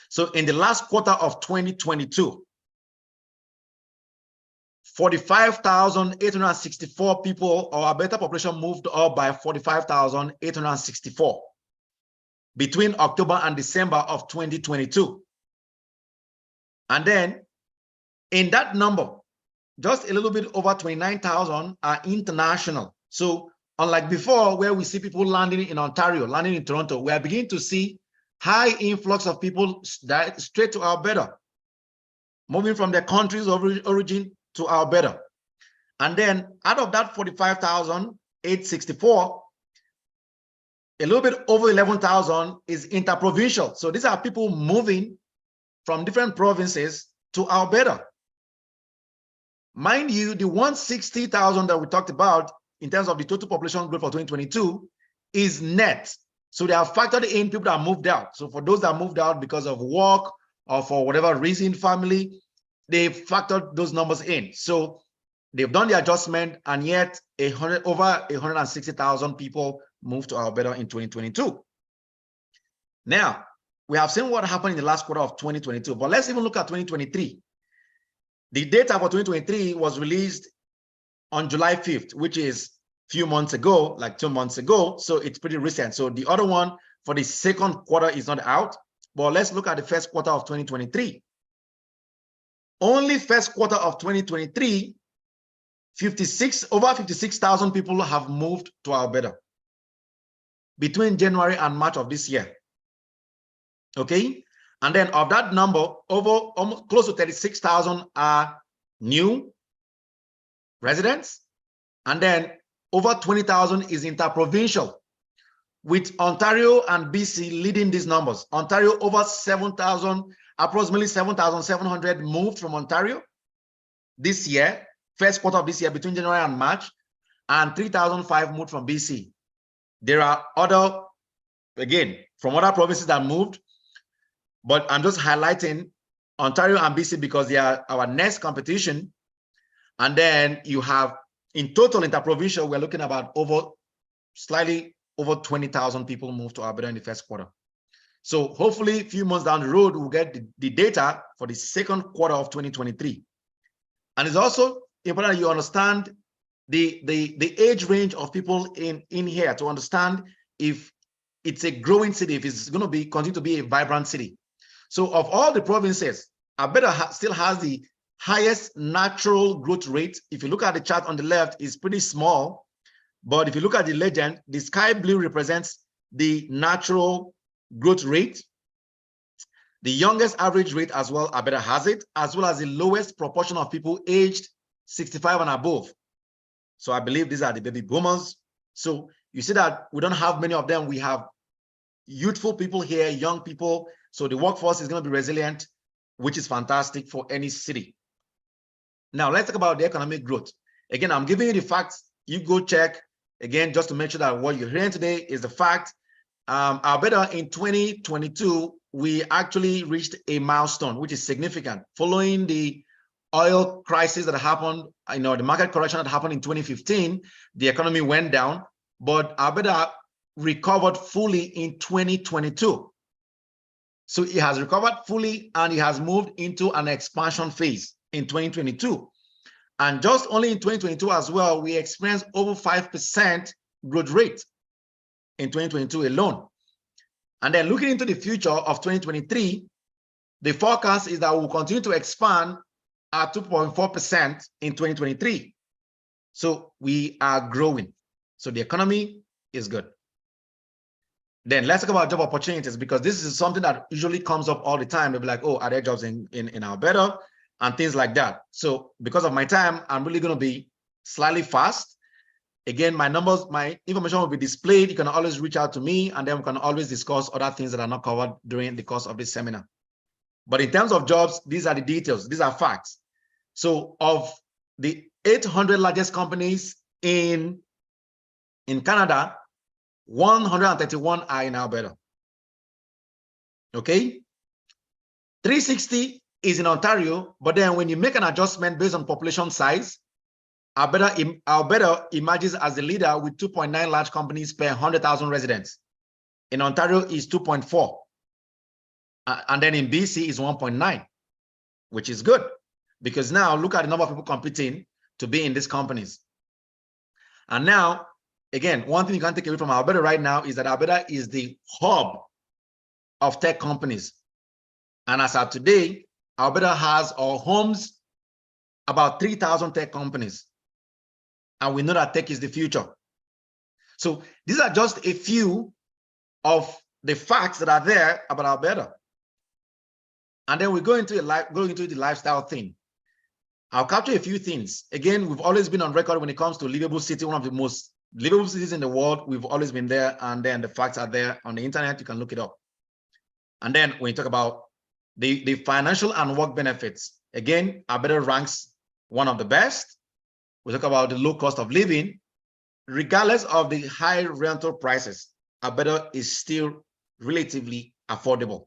So in the last quarter of 2022, 45,864 people, or Alberta population moved up by 45,864 between October and December of 2022. And then in that number, just a little bit over 29,000 are international. So unlike before, where we see people landing in Ontario, landing in Toronto, we are beginning to see high influx of people straight to Alberta, moving from their countries of origin to Alberta. And then out of that 45,864, a little bit over 11,000 is interprovincial. So these are people moving from different provinces to Alberta. Mind you, the 160,000 that we talked about in terms of the total population growth for 2022 is net. So they have factored in people that moved out. So for those that moved out because of work or for whatever reason, family, they've factored those numbers in. So they've done the adjustment, and yet over 160,000 people moved to Alberta in 2022. Now, we have seen what happened in the last quarter of 2022, but let's even look at 2023. The data for 2023 was released on July 5th, which is a few months ago, like 2 months ago. So it's pretty recent. So the other one for the second quarter is not out, but let's look at the first quarter of 2023. Only first quarter of 2023, over 56,000 people have moved to Alberta between January and March of this year. Okay, and then of that number, almost close to 36,000 are new residents, and then over 20,000 is interprovincial, with Ontario and BC leading these numbers. Ontario over 7,000, approximately 7,700 moved from Ontario this year, first quarter of this year, between January and March, and 3,005 moved from BC. There are other, again, from other provinces that moved, but I'm just highlighting Ontario and BC because they are our next competition. And then you have, in total interprovincial, we're looking about slightly over 20,000 people moved to Alberta in the first quarter. So hopefully a few months down the road, we'll get the data for the second quarter of 2023. And it's also important that you understand the age range of people in here to understand if it's a growing city, if it's going to continue to be a vibrant city. So of all the provinces, Alberta still has the highest natural growth rate. If you look at the chart on the left, it's pretty small. But if you look at the legend, the sky blue represents the natural growth rate. The youngest average rate as well, Alberta has it, as well as the lowest proportion of people aged 65 and above. So I believe these are the baby boomers. So you see that we don't have many of them. We have youthful people here, young people. So the workforce is going to be resilient, which is fantastic for any city. Now let's talk about the economic growth. Again, I'm giving you the facts. You go check again, just to make sure that what you're hearing today is the fact. Alberta in 2022, we actually reached a milestone, which is significant. Following the oil crisis that happened, the market correction that happened in 2015, the economy went down, but Alberta recovered fully in 2022. So it has recovered fully and it has moved into an expansion phase in 2022. And just only in 2022 as well, we experienced over 5% growth rate in 2022 alone. And then looking into the future of 2023, the forecast is that we'll continue to expand at 2.4% in 2023. So we are growing. So the economy is good. Then let's talk about job opportunities, because this is something that usually comes up all the time. They'll be like, oh, are there jobs in Alberta and things like that. So because of my time, I'm really going to be slightly fast. Again, my numbers, my information will be displayed. You can always reach out to me, and then we can always discuss other things that are not covered during the course of this seminar. But in terms of jobs, these are the details. These are facts. So of the 800 largest companies in Canada, 131 are in Alberta. Okay? 360 is in Ontario, but then when you make an adjustment based on population size, Alberta emerges as the leader with 2.9 large companies per 100,000 residents. In Ontario is 2.4. And then in BC is 1.9, which is good, because now look at the number of people competing to be in these companies. And now, again, one thing you can take away from Alberta right now is that Alberta is the hub of tech companies. And as of today, Alberta has or homes about 3,000 tech companies. And we know that tech is the future. So these are just a few of the facts that are there about Alberta. And then we go into the lifestyle thing. I'll capture a few things. Again, we've always been on record when it comes to livable city, one of the most livable cities in the world. We've always been there, and then the facts are there on the internet. You can look it up. And then when you talk about the financial and work benefits, again, Alberta ranks one of the best. We talk about the low cost of living. Regardless of the high rental prices, Alberta is still relatively affordable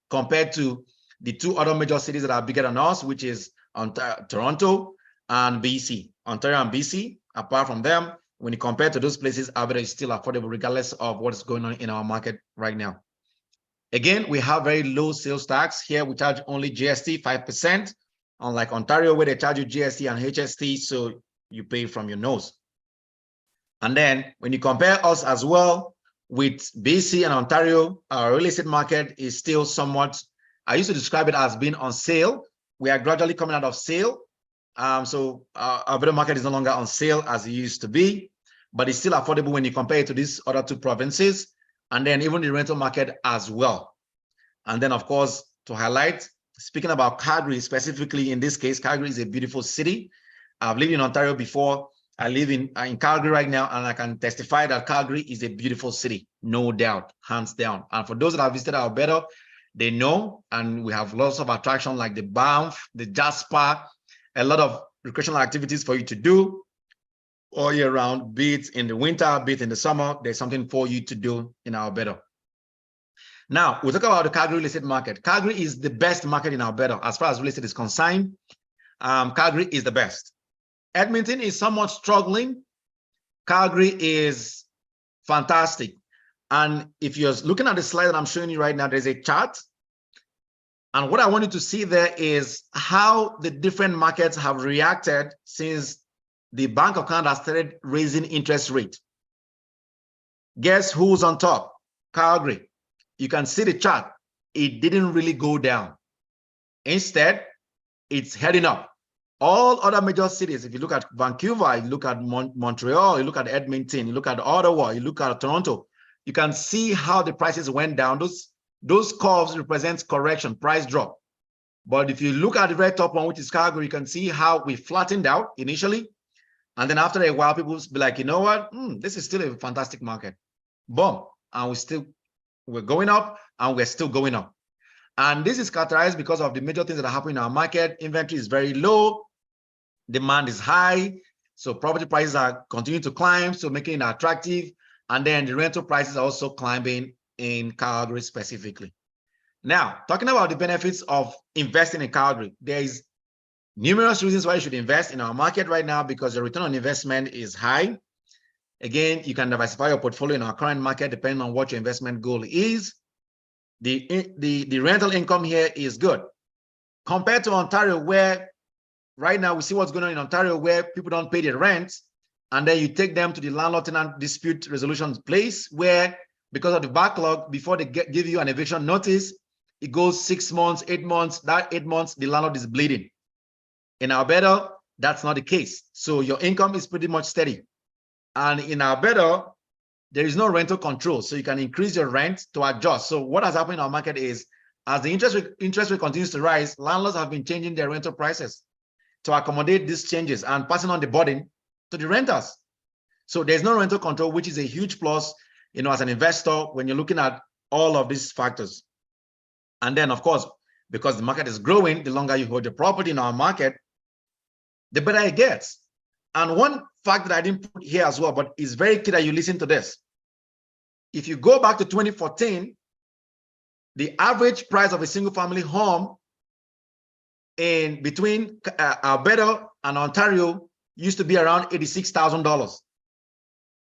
compared to the two other major cities that are bigger than us, which is Toronto and BC. Ontario and BC, apart from them, when you compare to those places, Alberta is still affordable regardless of what's going on in our market right now. Again, we have very low sales tax. Here we charge only GST 5%, unlike Ontario where they charge you GST and HST, so you pay from your nose. And then when you compare us as well with BC and Ontario, our real estate market is still somewhat, I used to describe it as being on sale. We are gradually coming out of sale. So our Alberta market is no longer on sale as it used to be, but it's still affordable when you compare it to these other two provinces, and then even the rental market as well. And then, of course, to highlight, speaking about Calgary specifically, in this case, Calgary is a beautiful city. I've lived in Ontario before. I live in Calgary right now, and I can testify that Calgary is a beautiful city, no doubt, hands down. And for those that have visited Alberta, they know, and we have lots of attraction like the Banff, the Jasper, a lot of recreational activities for you to do all year round, be it in the winter, be it in the summer. There's something for you to do in Alberta. Now, we'll talk about the Calgary real estate market. Calgary is the best market in Alberta as far as real estate is concerned. Calgary is the best. Edmonton is somewhat struggling. Calgary is fantastic. And if you're looking at the slide that I'm showing you right now, there's a chart. And what I want you to see there is how the different markets have reacted since the Bank of Canada started raising interest rate. Guess who's on top? Calgary. You can see the chart. It didn't really go down. Instead, it's heading up. All other major cities, if you look at Vancouver, you look at Montreal, you look at Edmonton, you look at Ottawa, you look at Toronto, you can see how the prices went down. Those curves represent correction, price drop. But if you look at the very top one, which is Calgary, you can see how we flattened out initially. And then after a while, people be like, you know what? This is still a fantastic market. Boom. And we're going up, and we're still going up. And this is characterized because of the major things that are happening in our market. Inventory is very low. Demand is high. So property prices are continuing to climb, so making it attractive. And then the rental prices are also climbing in Calgary specifically. Now, talking about the benefits of investing in Calgary, there is numerous reasons why you should invest in our market right now because the return on investment is high. Again, you can diversify your portfolio in our current market depending on what your investment goal is. The rental income here is good. Compared to Ontario, where right now we see what's going on in Ontario, where people don't pay the rent, and then you take them to the landlord-tenant dispute resolution place, where because of the backlog, before they give you an eviction notice, it goes 6 months, 8 months. That 8 months, the landlord is bleeding. In Alberta, that's not the case. So your income is pretty much steady. And in Alberta, there is no rental control, so you can increase your rent to adjust. So what has happened in our market is, as the interest rate continues to rise, landlords have been changing their rental prices to accommodate these changes and passing on the burden to the renters. So there's no rental control, which is a huge plus, as an investor when you're looking at all of these factors. And then, of course, because the market is growing, the longer you hold your property in our market, the better it gets. And one fact that I didn't put here as well, but it's very key that you listen to this. If you go back to 2014, the average price of a single family home in between Alberta and Ontario used to be around $86,000.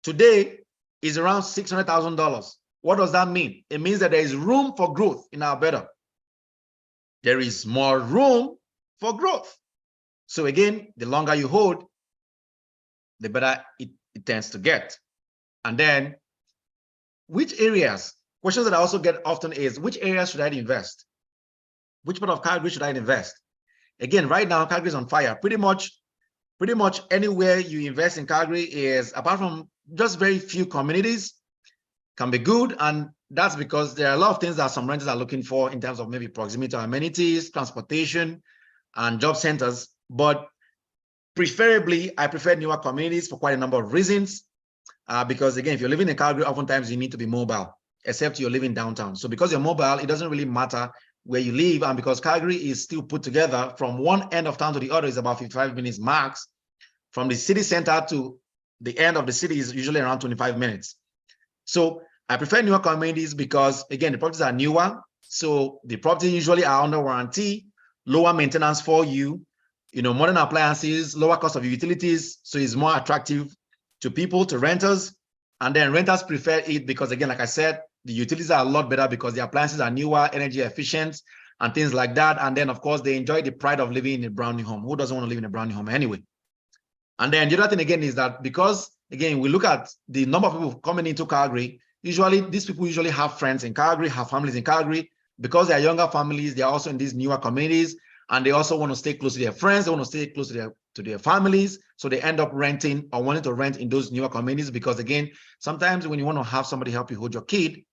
Today is around $600,000. What does that mean? It means that there is room for growth in Alberta. There is more room for growth. So again, the longer you hold, the better it tends to get. And then, which areas? Questions that I also get often is, which areas should I invest? Which part of Calgary should I invest? Again, right now, Calgary is on fire. Pretty much anywhere you invest in Calgary is, apart from just very few communities, can be good. And that's because there are a lot of things that some renters are looking for in terms of maybe proximity to amenities, transportation, and job centers. But preferably, I prefer newer communities for quite a number of reasons. Because again, if you're living in Calgary, oftentimes you need to be mobile, except you're living downtown. So because you're mobile, it doesn't really matter where you live. And because Calgary is still put together from one end of town to the other is about 55 minutes max. From the city center to the end of the city is usually around 25 minutes. So I prefer newer communities because, again, the properties are newer. So the properties usually are under warranty, lower maintenance for you, modern appliances, lower cost of utilities. So it's more attractive to people, to renters. And then renters prefer it because, again, like I said, the utilities are a lot better because the appliances are newer, energy efficient, and things like that. And then, of course, they enjoy the pride of living in a brand new home. Who doesn't want to live in a brand new home anyway? And then the other thing, again, is that because, again, we look at the number of people coming into Calgary, usually these people usually have friends in Calgary, have families in Calgary. Because they are younger families, they are also in these newer communities, and they also want to stay close to their friends, they want to stay close to their families. So they end up renting or wanting to rent in those newer communities because, again, sometimes when you want to have somebody help you hold your kid,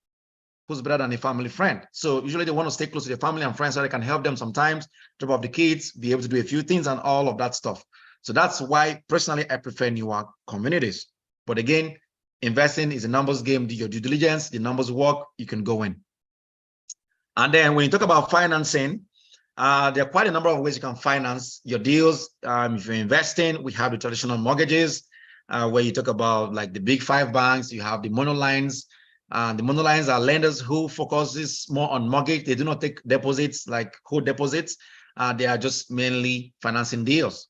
who's better than a family friend? So usually they want to stay close to their family and friends so they can help them sometimes, drop off the kids, be able to do a few things and all of that stuff. So that's why, personally, I prefer newer communities. But again, investing is a numbers game. Do your due diligence, the numbers work, you can go in. And then when you talk about financing, there are quite a number of ways you can finance your deals. If you're investing, we have the traditional mortgages, where you talk about like the big 5 banks, you have the monolines. The monolines are lenders who focuses more on mortgage. They do not take deposits like hold deposits. They are just mainly financing deals.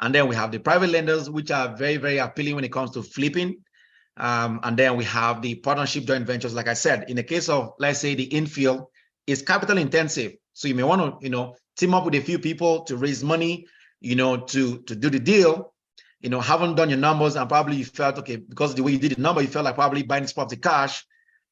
And then we have the private lenders, which are very, very appealing when it comes to flipping. And then we have the partnership joint ventures. Like I said, in the case of, let's say, the infill, it's capital intensive. So you may want to, team up with a few people to raise money, to do the deal. Haven't done your numbers and probably you felt, okay, because the way you did the number, you felt like probably buying this property cash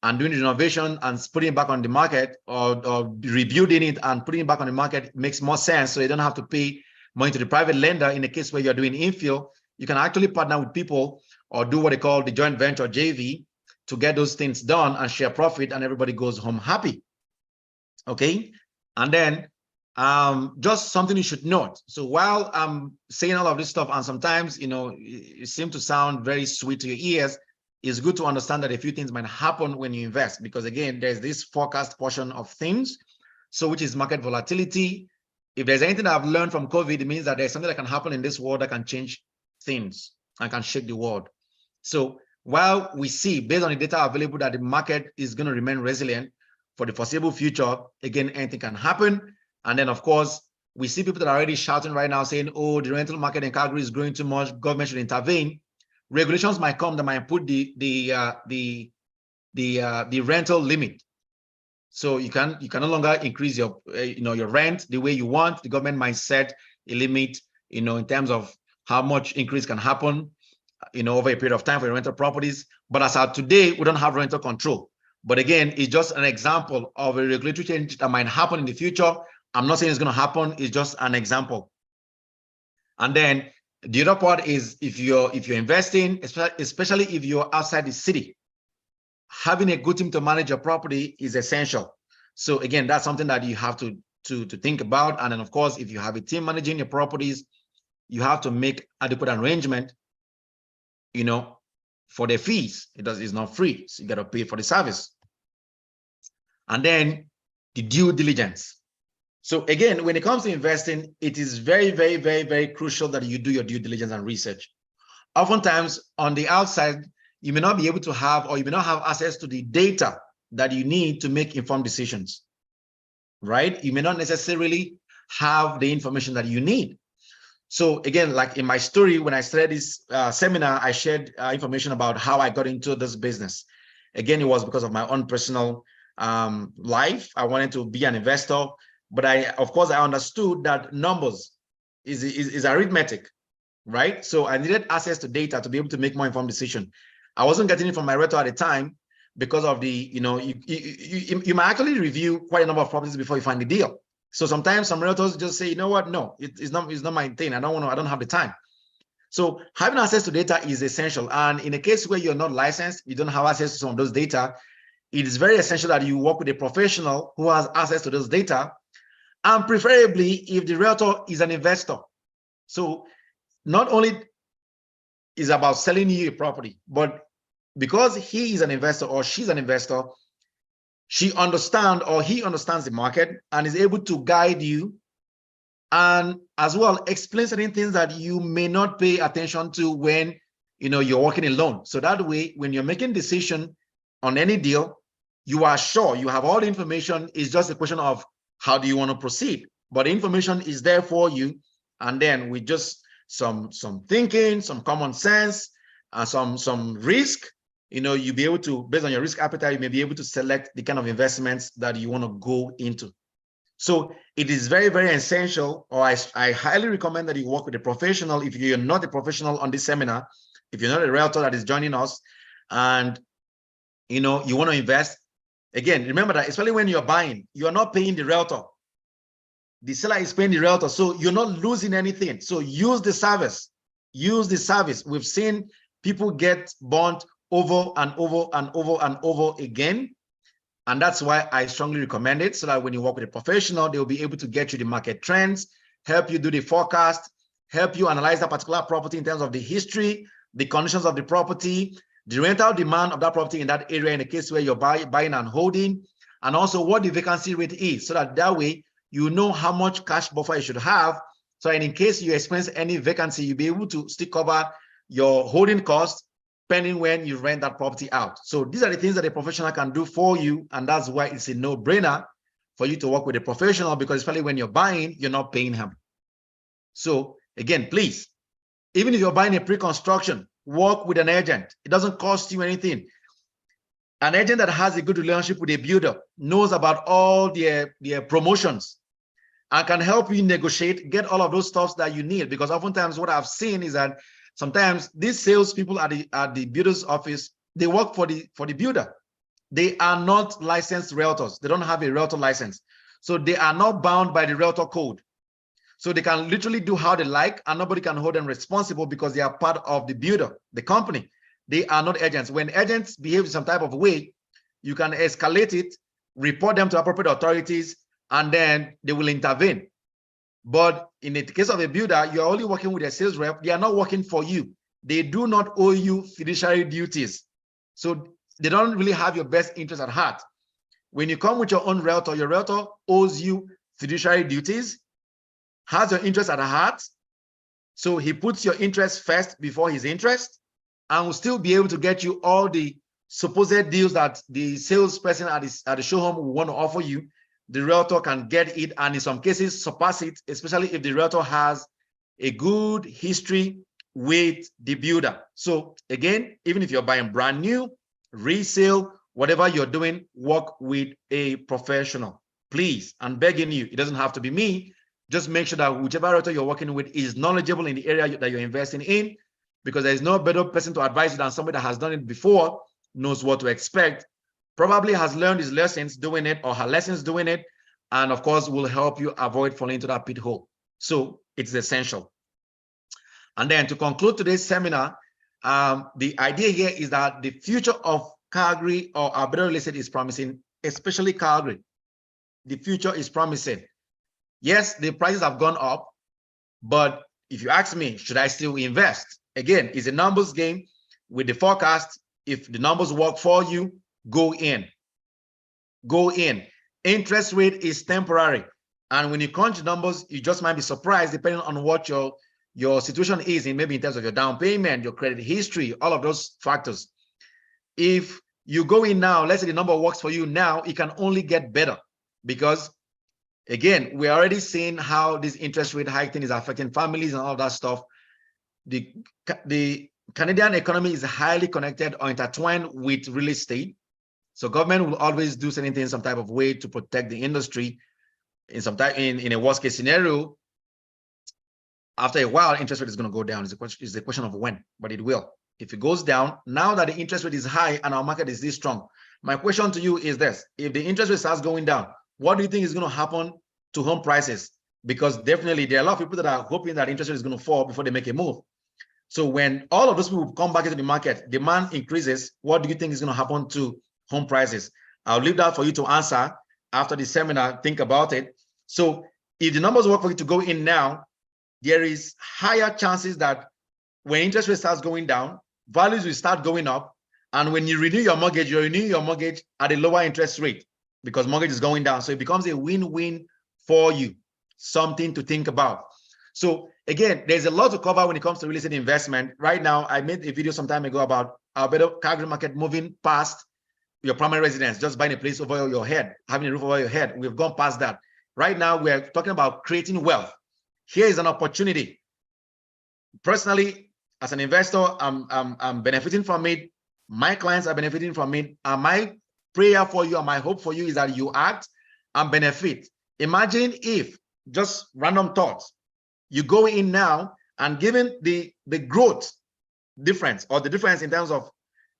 and doing the renovation and putting it back on the market or rebuilding it and putting it back on the market makes more sense. So you don't have to pay money to the private lender. In the case where you're doing infill, you can actually partner with people or do what they call the joint venture JV to get those things done and share profit and everybody goes home happy. Okay. And then just something you should note. So while I'm saying all of this stuff, and sometimes, it seems to sound very sweet to your ears, it's good to understand that a few things might happen when you invest, because again, there's this forecast portion of things. So which is market volatility. If there's anything that I've learned from COVID, it means that there's something that can happen in this world that can change things and can shake the world. So while we see based on the data available that the market is going to remain resilient for the foreseeable future, again, anything can happen. And then, of course, we see people that are already shouting right now saying, oh, the rental market in Calgary is growing too much, government should intervene. Regulations might come that might put the rental limit. So you can no longer increase your your rent the way you want. The government might set a limit, in terms of how much increase can happen, over a period of time for rental properties. But as of today, we don't have rental control. But again, it's just an example of a regulatory change that might happen in the future. I'm not saying it's going to happen. It's just an example. And then the other part is if you're investing, especially if you're outside the city, having a good team to manage your property is essential. So again, that's something that you have to think about. And then, of course, if you have a team managing your properties, you have to make adequate arrangement, for the fees. It's not free, so you got to pay for the service. And then the due diligence. So again, when it comes to investing, it is very, very, very, very crucial that you do your due diligence and research. Oftentimes on the outside, you may not be able to have, or you may not have access to the data that you need to make informed decisions, right? You may not necessarily have the information that you need. So again, like in my story, when I started this seminar, I shared information about how I got into this business. Again, it was because of my own personal life. I wanted to be an investor, but of course, I understood that numbers is arithmetic, right? So I needed access to data to be able to make more informed decision. I wasn't getting it from my realtor at the time because of the, you might actually review quite a number of properties before you find the deal. So sometimes some realtors just say, you know what, no, it's not my thing. I don't have the time. So having access to data is essential. And in a case where you're not licensed, you don't have access to some of those data, it is very essential that you work with a professional who has access to those data, and preferably if the realtor is an investor. So not only is about selling you a property, but because he is an investor or she's an investor, she understands or he understands the market and is able to guide you and as well explain certain things that you may not pay attention to when you're working alone. So that way, when you're making a decision on any deal, you are sure you have all the information. It's just a question of how do you want to proceed, but the information is there for you. And then with just some thinking, some common sense, some risk, you'll be able to, based on your risk appetite, you may be able to select the kind of investments that you want to go into. So it is very, very essential, or I highly recommend that you work with a professional. If you're not a professional on this seminar, if you're not a realtor that is joining us and you want to invest, again, remember that especially when you're buying, you're not paying the realtor. The seller is paying the realtor, so you're not losing anything. So use the service. Use the service. We've seen people get burnt over and over and over and over again. And that's why I strongly recommend it, so that when you work with a professional, they'll be able to get you the market trends, help you do the forecast, help you analyze that particular property in terms of the history, the conditions of the property, the rental demand of that property in that area in the case where you're buying and holding, and also what the vacancy rate is, so that way you know how much cash buffer you should have. So in case you experience any vacancy, you'll be able to still cover your holding costs pending when you rent that property out. So these are the things that a professional can do for you. And that's why it's a no-brainer for you to work with a professional, because especially when you're buying, you're not paying him. So again, please, even if you're buying a pre-construction, work with an agent. It doesn't cost you anything. An agent that has a good relationship with a builder, knows about all their promotions, and can help you negotiate, get all of those stuffs that you need. Because oftentimes what I've seen is that sometimes these salespeople at the builder's office, they work for the builder. They are not licensed realtors. They don't have a realtor license. So they are not bound by the realtor code. So they can literally do how they like, and nobody can hold them responsible because they are part of the builder, the company. They are not agents. When agents behave in some type of way, you can escalate it, report them to appropriate authorities, and then they will intervene. But in the case of a builder, you're only working with a sales rep. They are not working for you. They do not owe you fiduciary duties. So they don't really have your best interest at heart. When you come with your own realtor, your realtor owes you fiduciary duties, has your interest at heart. So he puts your interest first before his interest. and will still be able to get you all the supposed deals that the salesperson at the showroom will want to offer you. The realtor can get it, and in some cases surpass it, especially if the realtor has a good history with the builder. So again, even if you're buying brand new, resale, whatever you're doing, work with a professional. Please, I'm begging you, it doesn't have to be me. Just make sure that whichever realtor you're working with is knowledgeable in the area that you're investing in, because there's no better person to advise you than somebody that has done it before, knows what to expect, probably has learned his lessons doing it or her lessons doing it, and of course will help you avoid falling into that pit hole. So it's essential. And then to conclude today's seminar, the idea here is that the future of Calgary or Alberta real estate is promising, especially Calgary. The future is promising. Yes, the prices have gone up, but if you ask me, should I still invest? Again, it's a numbers game with the forecast. If the numbers work for you, go in. Go in. Interest rate is temporary. And when you crunch the numbers, you just might be surprised depending on what your situation is in, maybe in terms of your down payment, your credit history, all of those factors. If you go in now, let's say the number works for you now, it can only get better, because again, we're already seeing how this interest rate hiking is affecting families and all that stuff. The Canadian economy is highly connected or intertwined with real estate. So government will always do certain things, some type of way to protect the industry. In a worst case scenario, after a while, interest rate is going to go down. It's a question of when, but it will. If it goes down, now that the interest rate is high and our market is this strong, my question to you is this: if the interest rate starts going down, what do you think is going to happen to home prices? Because definitely there are a lot of people that are hoping that interest rate is going to fall before they make a move. So when all of those people come back into the market, demand increases, what do you think is going to happen to home prices? I'll leave that for you to answer after the seminar. Think about it. So if the numbers work for you to go in now, there is higher chances that when interest rate starts going down, values will start going up. And when you renew your mortgage, you're renewing your mortgage at a lower interest rate because mortgage is going down. So it becomes a win-win for you, something to think about. So again, there's a lot to cover when it comes to real estate investment. Right now, I made a video some time ago about Alberta Calgary market moving past your primary residence, just buying a place over your head, having a roof over your head. We've gone past that. Right now, we're talking about creating wealth. Here is an opportunity. Personally, as an investor, I'm benefiting from it. My clients are benefiting from it. And my prayer for you and my hope for you is that you act and benefit. Imagine if, just random thoughts, you go in now and given the growth difference, or the difference in terms of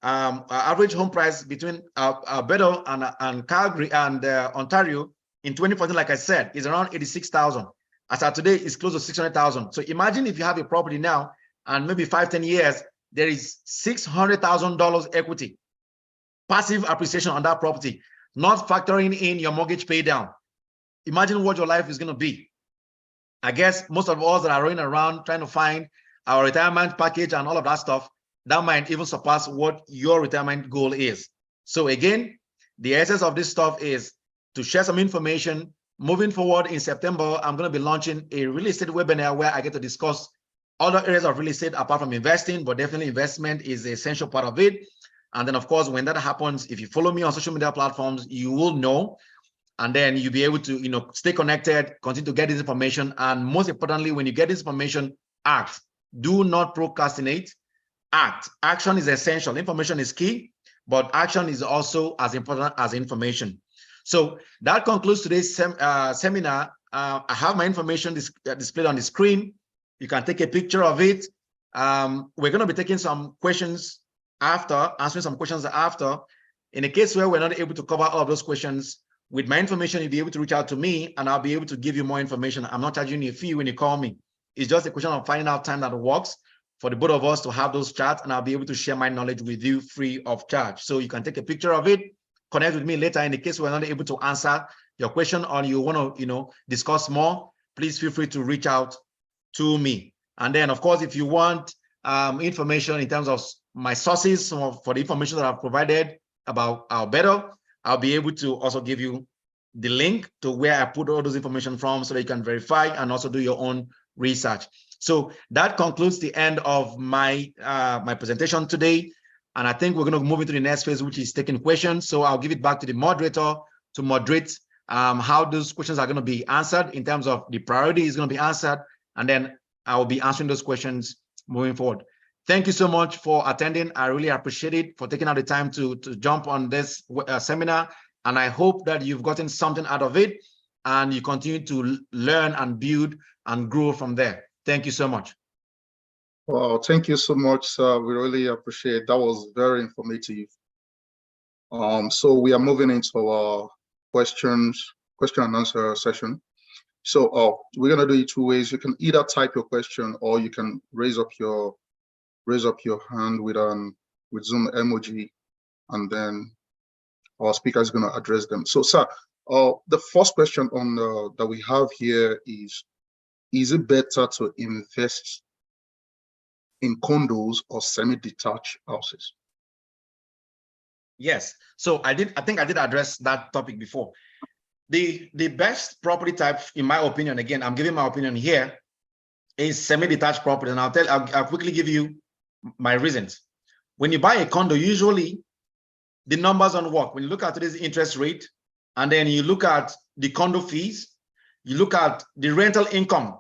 average home price between Alberta and Calgary and Ontario in 2014, like I said, is around 86,000. As of today, it's close to 600,000. So imagine if you have a property now and maybe 5-10 years, there is $600,000 equity, passive appreciation on that property, not factoring in your mortgage pay down. Imagine what your life is going to be. I guess most of us that are running around trying to find our retirement package and all of that stuff, that might even surpass what your retirement goal is. So again, the essence of this stuff is to share some information. Moving forward in September, I'm going to be launching a real estate webinar where I get to discuss other areas of real estate apart from investing, but definitely investment is the essential part of it. And then of course, when that happens, if you follow me on social media platforms, you will know. And then you'll be able to, stay connected, continue to get this information. And most importantly, when you get this information, act. Do not procrastinate. Act. Action is essential. Information is key, but action is also as important as information. So that concludes today's seminar. I have my information displayed on the screen. You can take a picture of it. We're going to be taking some questions after, answering some questions after. In a case where we're not able to cover all of those questions, with my information, you'll be able to reach out to me and I'll be able to give you more information. I'm not charging you a fee when you call me. It's just a question of finding out time that works for the both of us to have those chats, and I'll be able to share my knowledge with you free of charge. So you can take a picture of it, connect with me later. In the case we're not able to answer your question or you want to, discuss more, please feel free to reach out to me. And then, of course, if you want information in terms of my sources for the information that I've provided about Alberta, I'll be able to also give you the link to where I put all those information from so that you can verify and also do your own research. So that concludes the end of my my presentation today. And I think we're going to move into the next phase, which is taking questions. So I'll give it back to the moderator to moderate how those questions are going to be answered in terms of the priority is going to be answered. And then I will be answering those questions moving forward. Thank you so much for attending. I really appreciate it for taking out the time to jump on this seminar. And I hope that you've gotten something out of it and you continue to learn and build and grow from there. Thank you so much. Well, thank you so much, sir. We really appreciate it. That was very informative. So we are moving into our question and answer session. So we're gonna do it two ways. You can either type your question or you can raise up your hand with Zoom emoji, and then our speaker is gonna address them. So, sir, the first question on that we have here is it better to invest in condos or semi-detached houses? Yes. So I think I did address that topic before. The best property type, in my opinion, again, I'm giving my opinion here, is semi-detached property. And I'll quickly give you my reasons. When you buy a condo, usually the numbers don't work. When you look at today's interest rate, and then you look at the condo fees, you look at the rental income,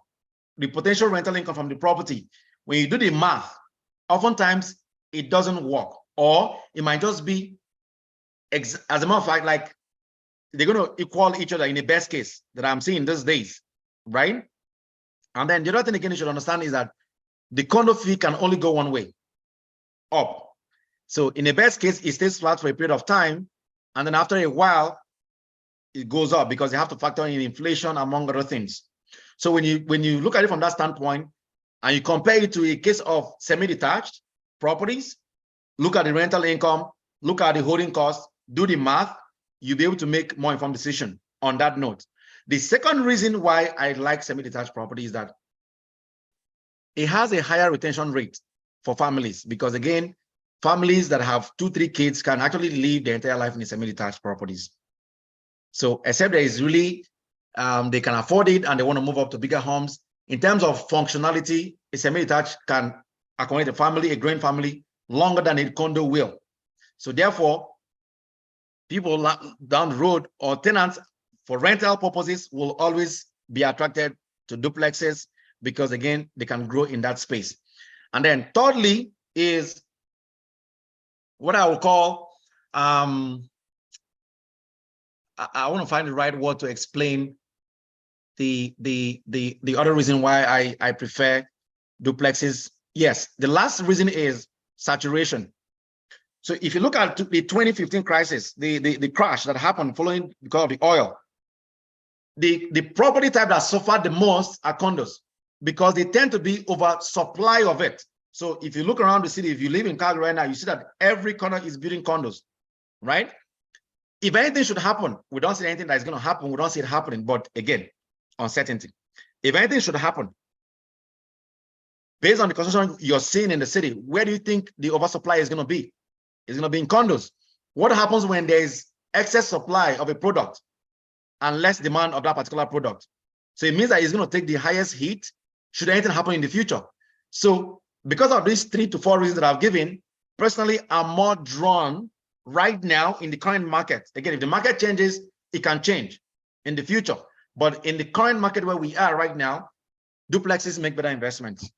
the potential rental income from the property. When you do the math, oftentimes it doesn't work, or it might just be, as a matter of fact, like they're going to equal each other in the best case that I'm seeing these days, right? And then the other thing again you should understand is that the condo fee can only go one way, up. So in the best case, it stays flat for a period of time, and then after a while, it goes up because you have to factor in inflation, among other things. So when you look at it from that standpoint, and you compare it to a case of semi-detached properties, look at the rental income, look at the holding costs, do the math, you'll be able to make more informed decision on that note. The second reason why I like semi-detached property is that it has a higher retention rate for families, because again, families that have 2-3 kids can actually live their entire life in the semi-detached properties. So except there is really, they can afford it and they want to move up to bigger homes. In terms of functionality, a semi-detached can accommodate a family, a growing family, longer than a condo will. So therefore, people down the road or tenants for rental purposes will always be attracted to duplexes because again, they can grow in that space. And then thirdly is what I would call, I want to find the right word to explain the other reason why I prefer duplexes. Yes, the last reason is saturation. So if you look at the 2015 crisis, the crash that happened following because of the oil, the property type that suffered the most are condos because they tend to be over supply of it. So if you look around the city, if you live in Calgary right now, you see that every corner is building condos, right? If anything should happen, we don't see anything that is going to happen. We don't see it happening, but again, uncertainty. If anything should happen, based on the construction you're seeing in the city, where do you think the oversupply is going to be? It's going to be in condos. What happens when there's excess supply of a product and less demand of that particular product? So it means that it's going to take the highest hit should anything happen in the future. So because of these 3 to 4 reasons that I've given, personally, I'm more drawn right now in the current market. Again, if the market changes, it can change in the future. But in the current market where we are right now, duplexes make better investments.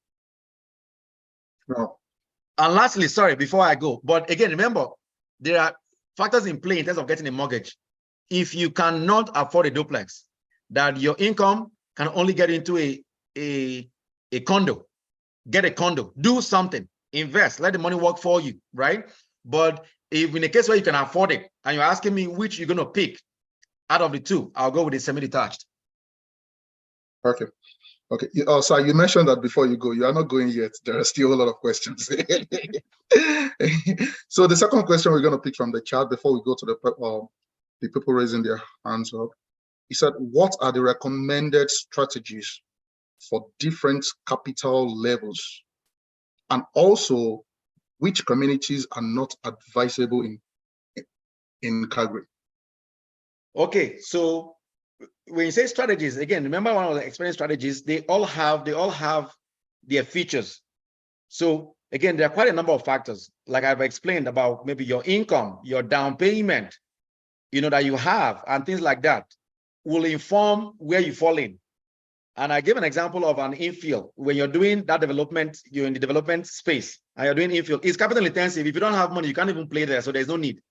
No. And lastly, sorry, before I go, but again, remember, there are factors in play in terms of getting a mortgage. If you cannot afford a duplex, that your income can only get into a condo, get a condo, do something, invest, let the money work for you, right? But if in a case where you can afford it, and you're asking me which you're going to pick out of the two, I'll go with the semi-detached. Okay. Okay. So you mentioned that before you go, you are not going yet. There are still a lot of questions. So the second question we're going to pick from the chat before we go to the people raising their hands up. He said, what are the recommended strategies for different capital levels? And also, which communities are not advisable in Calgary? Okay, so when you say strategies, again, remember one of the experience strategies, they all have their features. So again, there are quite a number of factors, like I've explained about maybe your income, your down payment, that you have, and things like that will inform where you fall in. And I give an example of an infill. When you're doing that development, you're in the development space and you're doing infill. It's capital intensive. If you don't have money, you can't even play there. So there's no need.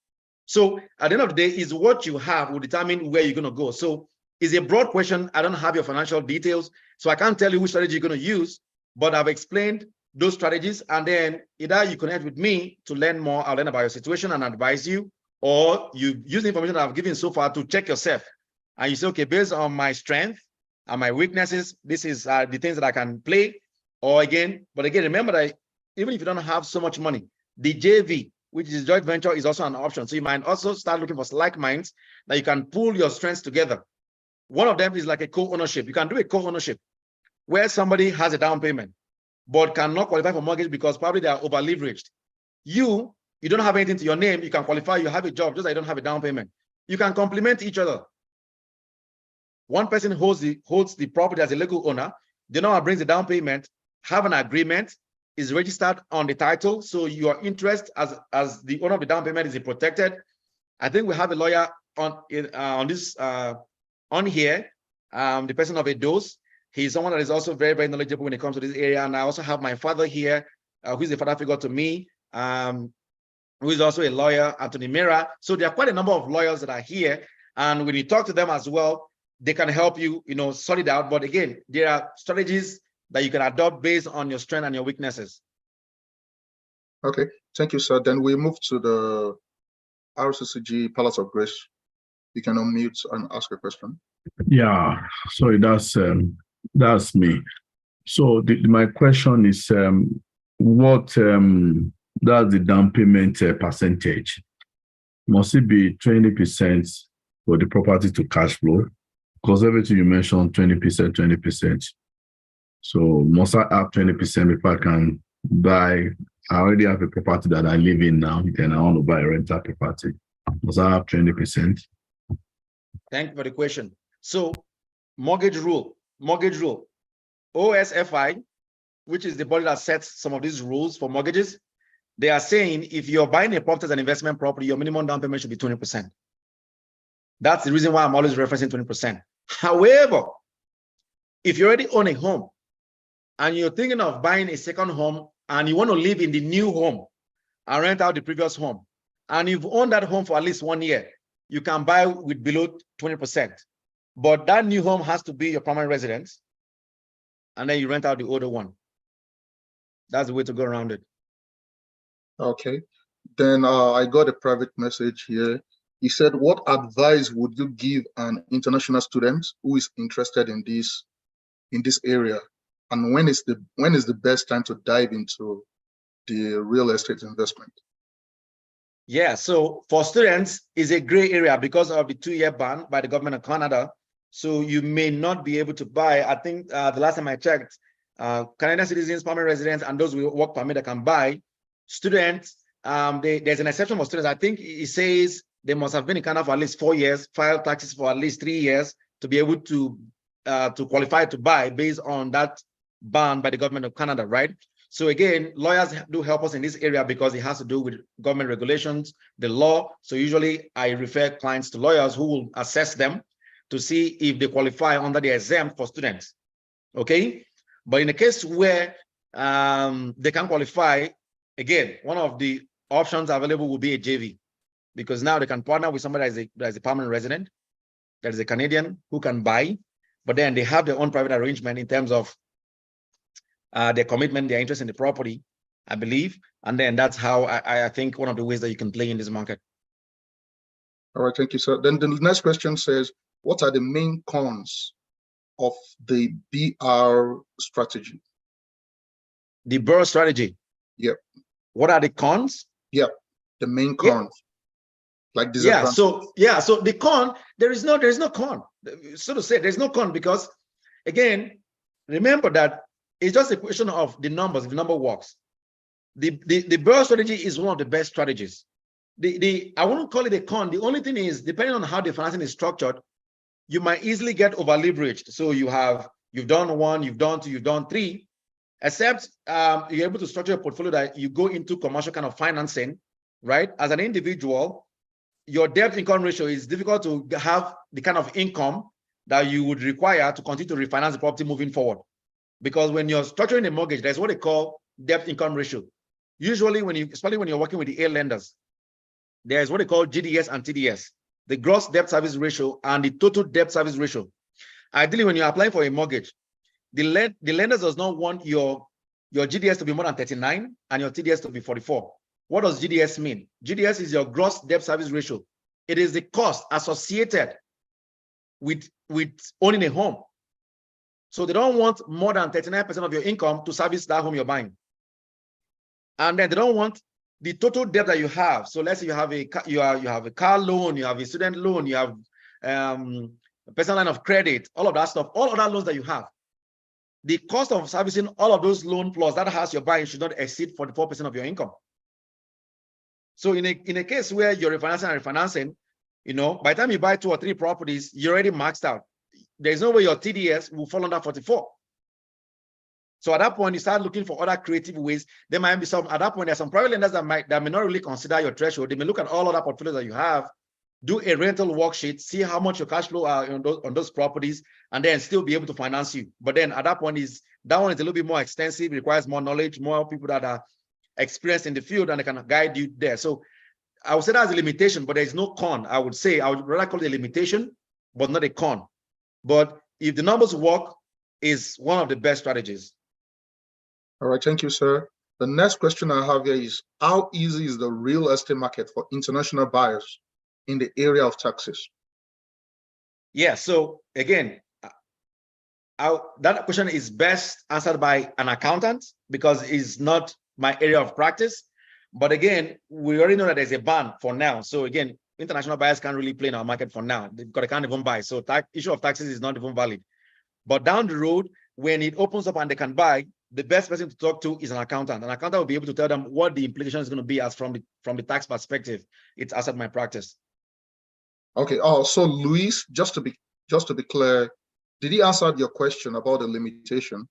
So at the end of the day, is what you have will determine where you're going to go. So it's a broad question. I don't have your financial details, so I can't tell you which strategy you're going to use, but I've explained those strategies. And then either you connect with me to learn more, I'll learn about your situation and advise you, or you use the information that I've given so far to check yourself. And you say, okay, based on my strength and my weaknesses, this is the things that I can play. Or again, remember that even if you don't have so much money, the JV, which is joint venture, is also an option. So you might also start looking for like minds that you can pull your strengths together. One of them is like a co-ownership. You can do a co-ownership where somebody has a down payment, but cannot qualify for mortgage because probably they are over leveraged. You don't have anything to your name. You can qualify. You have a job, just like you don't have a down payment. You can complement each other. One person holds the property as a legal owner. The other one brings the down payment, have an agreement, is registered on the title. So your interest as the owner of the down payment is protected. I think we have a lawyer on this on here, the person of Edos. He's someone that is also very, very knowledgeable when it comes to this area. And I also have my father here, who is a father figure to me, who is also a lawyer, Anthony Mira. So there are quite a number of lawyers that are here. And when you talk to them as well, they can help you, sort it out. But again, there are strategies that you can adopt based on your strength and your weaknesses. Okay, thank you, sir. Then we move to the RCCG Palace of Grace. You can unmute and ask a question. Yeah, sorry, that's me. So my question is, what does the down payment percentage? Must it be 20% for the property to cash flow? Because everything you mentioned, 20%, 20%. So must I have 20% if I can buy? I already have a property that I live in now, then I want to buy a rental property. Must I have 20%? Thank you for the question. So mortgage rule, OSFI, which is the body that sets some of these rules for mortgages, they are saying if you're buying a property as an investment property, your minimum down payment should be 20%. That's the reason why I'm always referencing 20%. However, if you already own a home and you're thinking of buying a second home and you want to live in the new home and rent out the previous home, and you've owned that home for at least 1 year, you can buy with below 20%. But that new home has to be your permanent residence, and then you rent out the older one. That's the way to go around it. Okay. Then I got a private message here. He said, what advice would you give an international student who is interested in this area? And when is the best time to dive into the real estate investment? Yeah, so for students, it's a gray area because of the 2-year ban by the government of Canada. So you may not be able to buy. I think the last time I checked, Canadian citizens, permanent residents, and those with work permit that can buy. Students, there's an exception for students. I think it says they must have been in Canada for at least 4 years, filed taxes for at least 3 years to be able to qualify to buy based on that ban by the government of Canada, right? So again, lawyers do help us in this area because it has to do with government regulations, the law. So usually I refer clients to lawyers who will assess them to see if they qualify under the exempt for students, okay? But in a case where they can qualify, again, one of the options available will be a JV, because now they can partner with somebody that is a permanent resident, that is a Canadian who can buy, but then they have their own private arrangement in terms of their commitment, their interest in the property, I believe. And then that's how I think one of the ways that you can play in this market. All right, thank you, sir. Then the next question says, what are the main cons of the BR strategy? The BRRRR strategy? Yep. What are the cons? Yep, the main cons. Yeah. Like disadvantage. So the con, there's no con. So to say, there's no con because, again, remember that it's just a question of the numbers, if the number works. The BRRRR strategy is one of the best strategies. I wouldn't call it a con. The only thing is, depending on how the financing is structured, you might easily get over leveraged. So you've done 1, you've done 2, you've done 3, except you're able to structure a portfolio that you go into commercial kind of financing, right? As an individual, your debt income ratio is difficult to have the kind of income that you would require to continue to refinance the property moving forward. Because when you're structuring a mortgage, there's what they call debt income ratio. Usually especially when you're working with the A lenders, there's what they call GDS and TDS, the gross debt service ratio and the total debt service ratio. Ideally, when you're applying for a mortgage, the lenders does not want your GDS to be more than 39 and your TDS to be 44. What does GDS mean? GDS is your gross debt service ratio. It is the cost associated with owning a home. So they don't want more than 39% of your income to service that home you're buying. And then they don't want the total debt that you have. So let's say you have a car loan, you have a student loan, you have a personal line of credit, all of that stuff, all of that loans that you have. The cost of servicing all of those loan plus that house you're buying should not exceed 44% of your income. So in a case where you're refinancing, by the time you buy 2 or 3 properties, you're already maxed out. There's no way your TDS will fall under 44. So at that point, you start looking for other creative ways. There might be some, at that point, there's some private lenders that may not really consider your threshold. They may look at all other portfolios that you have, do a rental worksheet, see how much your cash flow are on those properties, and then still be able to finance you. But then at that point, that one is a little bit more extensive, requires more knowledge, more people that are experienced in the field, and they can guide you there. So I would say that's a limitation, but there's no con. I would rather call it a limitation, but not a con. But if the numbers work, is one of the best strategies. All right, thank you, sir. The next question I have here is, how easy is the real estate market for international buyers in the area of taxes? Yeah, so again, that question is best answered by an accountant because it's not my area of practice. But again, we already know that there's a ban for now. So again, international buyers can't really play in our market for now because they can't even buy. So issue of taxes is not even valid. But down the road, when it opens up and they can buy, the best person to talk to is an accountant. An accountant will be able to tell them what the implication is going to be as from the tax perspective. It's outside my practice. Okay. So Luis, just to be clear, did he answer your question about the limitation?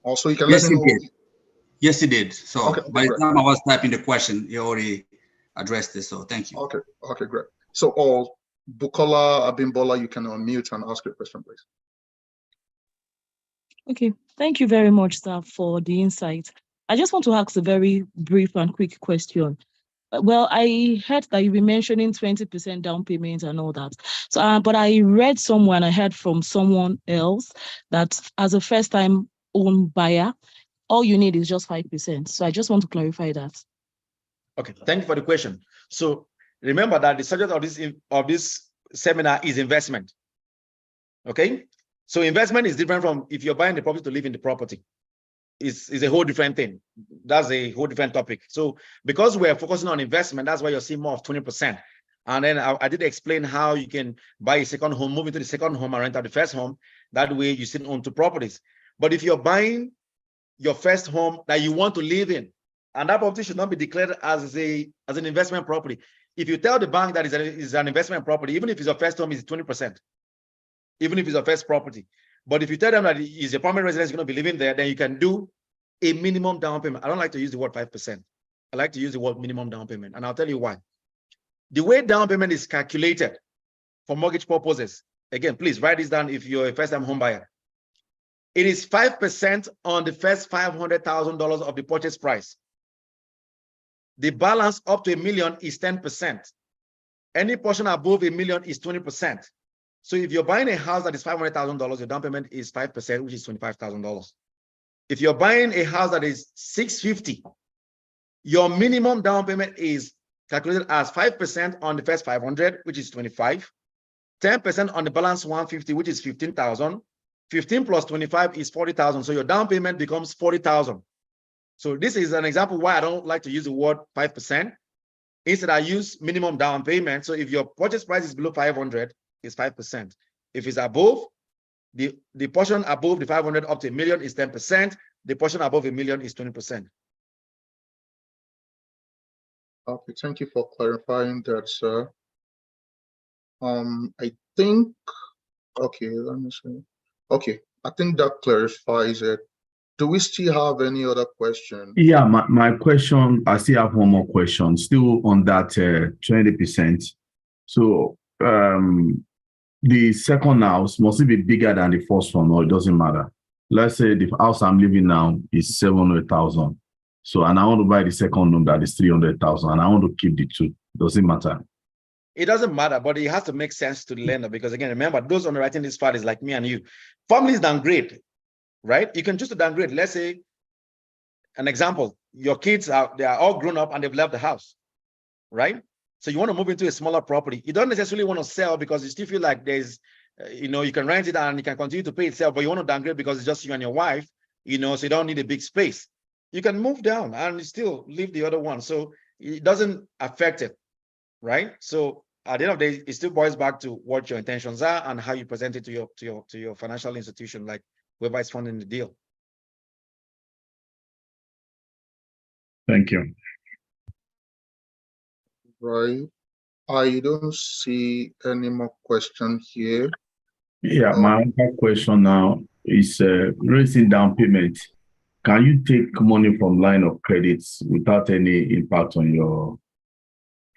Also, you can let me know. Yes, he did. So okay, by the time I was typing the question, he already addressed this. So thank you. Okay, great. So Bukola Abimbola, you can unmute and ask your question, please. Okay, thank you very much, sir, for the insight. I just want to ask a very brief and quick question. Well, I heard that you were mentioning 20% down payment and all that. So, but I read somewhere, I heard from someone else that as a first-time home buyer, all you need is just 5%. So I just want to clarify that. Okay, thank you for the question. So remember that the subject of this seminar is investment. Okay, so investment is different from if you're buying the property to live in the property. It's a whole different thing. That's a whole different topic. So because we're focusing on investment, that's why you're seeing more of 20%. And then I did explain how you can buy a second home, move into the second home and rent out the first home. That way you still own 2 properties. But if you're buying your first home that you want to live in, and that property should not be declared as an investment property. If you tell the bank that is an investment property, even if it's your first home, it's 20%. Even if it's your first property. But if you tell them that it's your permanent residence, you're going to be living there, then you can do a minimum down payment. I don't like to use the word 5%. I like to use the word minimum down payment. And I'll tell you why. The way down payment is calculated for mortgage purposes, again, please write this down if you're a first-time home buyer. It is 5% on the first $500,000 of the purchase price. The balance up to $1 million is 10%. Any portion above $1 million is 20%. So if you're buying a house that is $500,000, your down payment is 5%, which is $25,000. If you're buying a house that is $650,000, your minimum down payment is calculated as 5% on the first 500, which is 25, 10% on the balance 150, which is 15,000. 15 plus 25 is 40,000. So your down payment becomes 40,000. So this is an example why I don't like to use the word 5%. Instead, I use minimum down payment. So if your purchase price is below 500, it's 5%. If it's above, the portion above the 500 up to $1 million is 10%. The portion above $1 million is 20%. Okay, thank you for clarifying that, sir. I think, okay, let me see. Okay, I think that clarifies it. Do we still have any other question? Yeah, my question, I still have one more question, still on that 20%. So the second house, must it be bigger than the first one, or it doesn't matter? Let's say the house I'm living now is 700,000. So, and I want to buy the second one that is 300,000, and I want to keep the two. Does it matter? It doesn't matter, but it has to make sense to the lender, because again, remember, those underwriting this part is like me and you. Families downgrade, right? You can choose to downgrade. Let's say, an example, your kids they are all grown up and they've left the house, right? So you want to move into a smaller property. You don't necessarily want to sell because you still feel like there's, you can rent it and you can continue to pay itself, but you want to downgrade because it's just you and your wife, so you don't need a big space. You can move down and still leave the other one. So it doesn't affect it, right? So at the end of the day, it still boils back to what your intentions are and how you present it to your financial institution, like whoever is funding the deal. Thank you. Right. I don't see any more questions here. Yeah, my other question now is raising down payment. Can you take money from line of credits without any impact on your,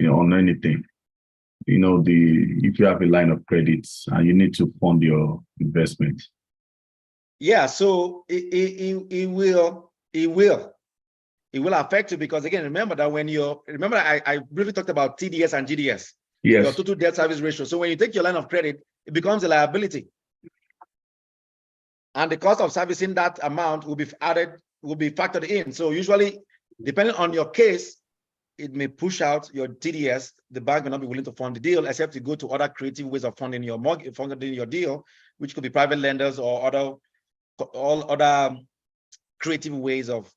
on anything? If you have a line of credits and you need to fund your investment. Yeah, so it will affect you, because again, remember that I briefly talked about TDS and GDS. Yes. Your total debt service ratio. So when you take your line of credit, it becomes a liability. And the cost of servicing that amount will be factored in. So usually, depending on your case, it may push out your TDS. The bank will not be willing to fund the deal, except you go to other creative ways of funding your mortgage, funding your deal, which could be private lenders or all other creative ways of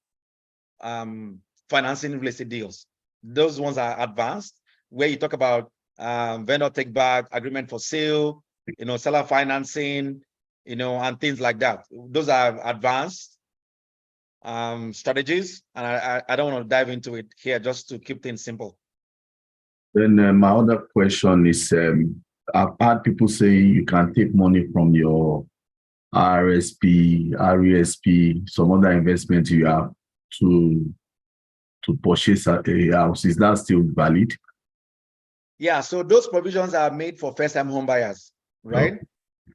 financing real estate deals. Those ones are advanced, where you talk about vendor take back, agreement for sale, seller financing, and things like that. Those are advanced strategies, and I don't want to dive into it here, just to keep things simple. Then my other question is, I've had people saying you can take money from your RSP, RESP, some other investment you have to purchase a house. Is that still valid? Yeah, so those provisions are made for first-time home buyers, right? Oh.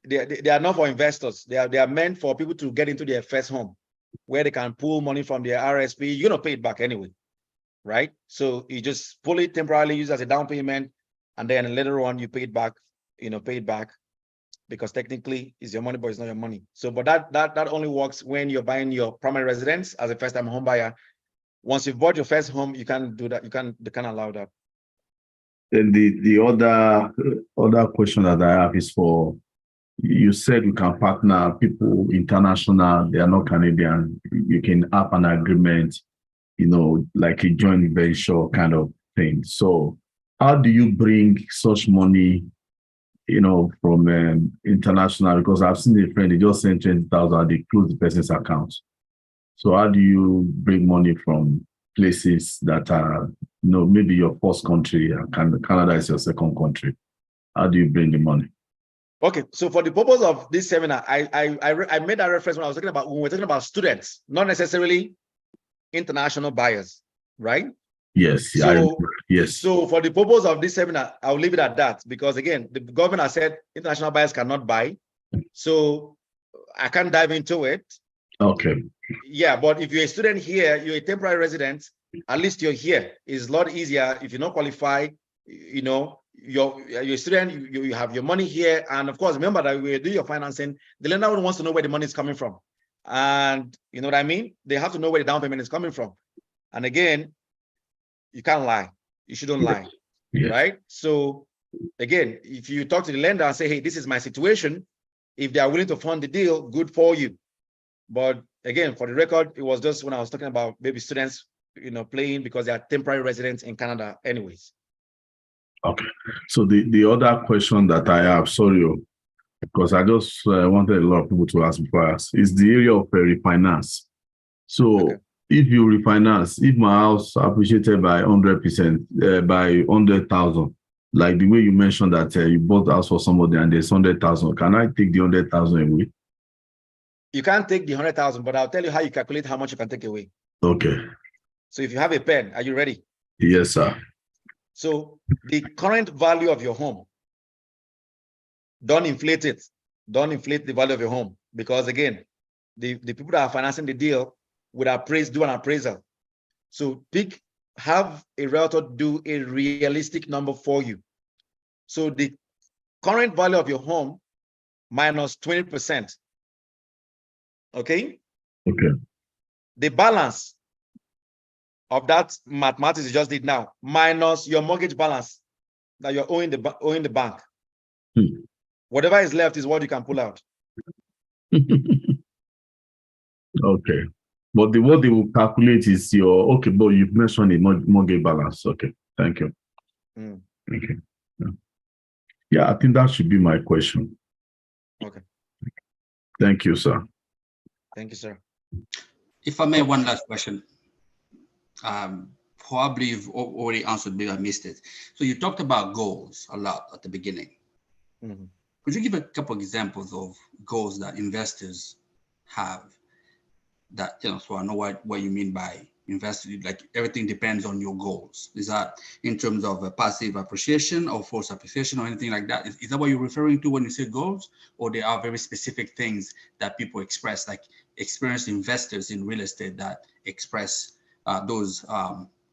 They are not for investors. They are meant for people to get into their first home, where they can pull money from their RSP. You're gonna pay it back anyway, right? So you just pull it temporarily, use it as a down payment, and then later on you pay it back. Pay it back, because technically it's your money, but it's not your money. So, but that only works when you're buying your primary residence as a first-time home buyer. Once you've bought your first home, you can't do that. They can't allow that. Then the other question that I have is for, you said you can partner people international, they are not Canadian. You can have an agreement, like a joint venture kind of thing. So how do you bring such money, from international? Because I've seen a friend, they just sent 20,000, they close the person's account. So how do you bring money from places that are, maybe your first country, and Canada is your second country? How do you bring the money? Okay, so for the purpose of this seminar, I made that reference when we were talking about students, not necessarily international buyers, right? Yes. Yes. So for the purpose of this seminar, I'll leave it at that, because again, the government has said international buyers cannot buy. So I can't dive into it. Okay. Yeah, but if you're a student here, you're a temporary resident, at least you're here. It's a lot easier. If you're not qualified, you're a student, you have your money here. And of course, remember that when you do your financing, the lender wants to know where the money is coming from. And you know what I mean? They have to know where the down payment is coming from. And again, you can't lie. You shouldn't lie, right? So again, if you talk to the lender and say, hey, this is my situation, if they are willing to fund the deal, good for you. But again, for the record, it was just when I was talking about maybe students, playing because they are temporary residents in Canada anyways. Okay. So the other question that I have, sorry, because I just wanted a lot of people to ask before I ask, is the area of refinance. So okay. If you refinance, if my house appreciated by 100%, by 100,000, like the way you mentioned that you bought the house for somebody and there's 100,000, can I take the 100,000 away? You can't take the 100,000, but I'll tell you how you calculate how much you can take away. Okay. So if you have a pen, are you ready? Yes, sir. So the current value of your home, don't inflate it. Don't inflate the value of your home, because again, the people that are financing the deal would do an appraisal. So have a realtor do a realistic number for you. So the current value of your home minus 20%. Okay? Okay. The balance of that mathematics you just did now minus your mortgage balance that you're owing the bank. Whatever is left is what you can pull out. Okay. But what they will calculate is your, okay, but you've mentioned the mortgage balance. Okay. Thank you. Okay. Yeah, I think that should be my question. Okay. Thank you, sir. Thank you, sir. If I may, one last question. Probably you've already answered, maybe I missed it. So you talked about goals a lot at the beginning. Could you give a couple examples of goals that investors have that, so I know what you mean by investing, like everything depends on your goals. Is that in terms of a passive appreciation or forced appreciation or anything like that? Is that what you're referring to when you say goals, or there are very specific things that people express, like experienced investors in real estate that express those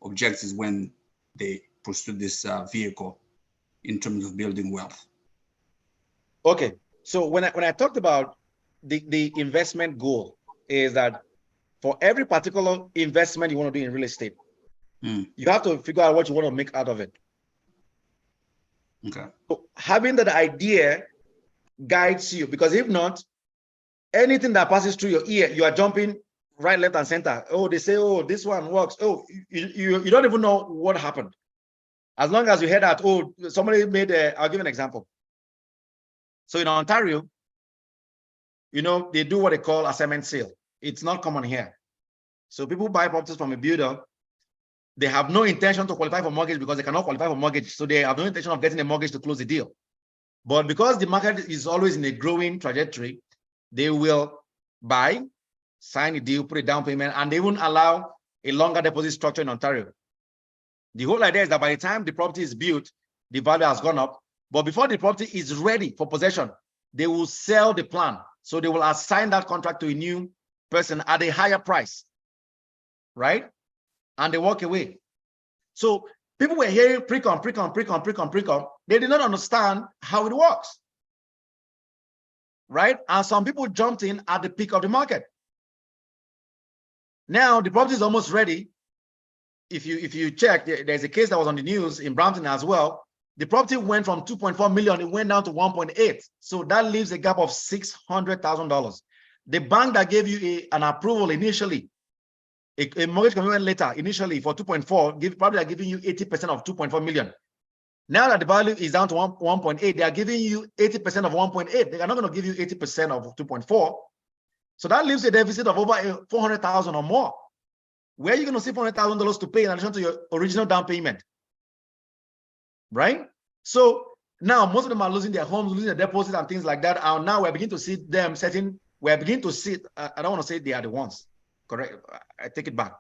objectives when they pursue this vehicle in terms of building wealth? Okay, so when I talked about the investment goal, is that for every particular investment you want to do in real estate, you have to figure out what you want to make out of it. Okay. So having that idea guides you, because if not, anything that passes through your ear, you are jumping right, left, and center. Oh, they say, oh, this one works. Oh, you don't even know what happened. As long as you hear that, oh, somebody made I'll give an example. So in Ontario, they do what they call assignment sale. It's not common here. So people buy properties from a builder. They have no intention to qualify for mortgage because they cannot qualify for mortgage. So they have no intention of getting a mortgage to close the deal. But because the market is always in a growing trajectory, they will buy, sign a deal, put a down payment, and they won't allow a longer deposit structure in Ontario. The whole idea is that by the time the property is built, the value has gone up. But before the property is ready for possession, they will sell the plan. So they will assign that contract to a new person at a higher price, right? And they walk away. So people were hearing pre-com. They did not understand how it works, right? And some people jumped in at the peak of the market. Now the property is almost ready. If you check, there's a case that was on the news in Brampton as well. The property went from 2.4 million, it went down to 1.8. So that leaves a gap of $600,000. The bank that gave you an approval initially, a mortgage commitment letter initially for 2.4, probably are giving you 80% of 2.4 million. Now that the value is down to 1.8, they are giving you 80% of 1.8. They are not going to give you 80% of 2.4. So that leaves a deficit of over 400,000 or more. Where are you going to see $400,000 to pay in addition to your original down payment? Right? So now most of them are losing their homes, losing their deposits and things like that. And now we're beginning to see them we're beginning to see, I don't want to say they are the ones, correct? I take it back.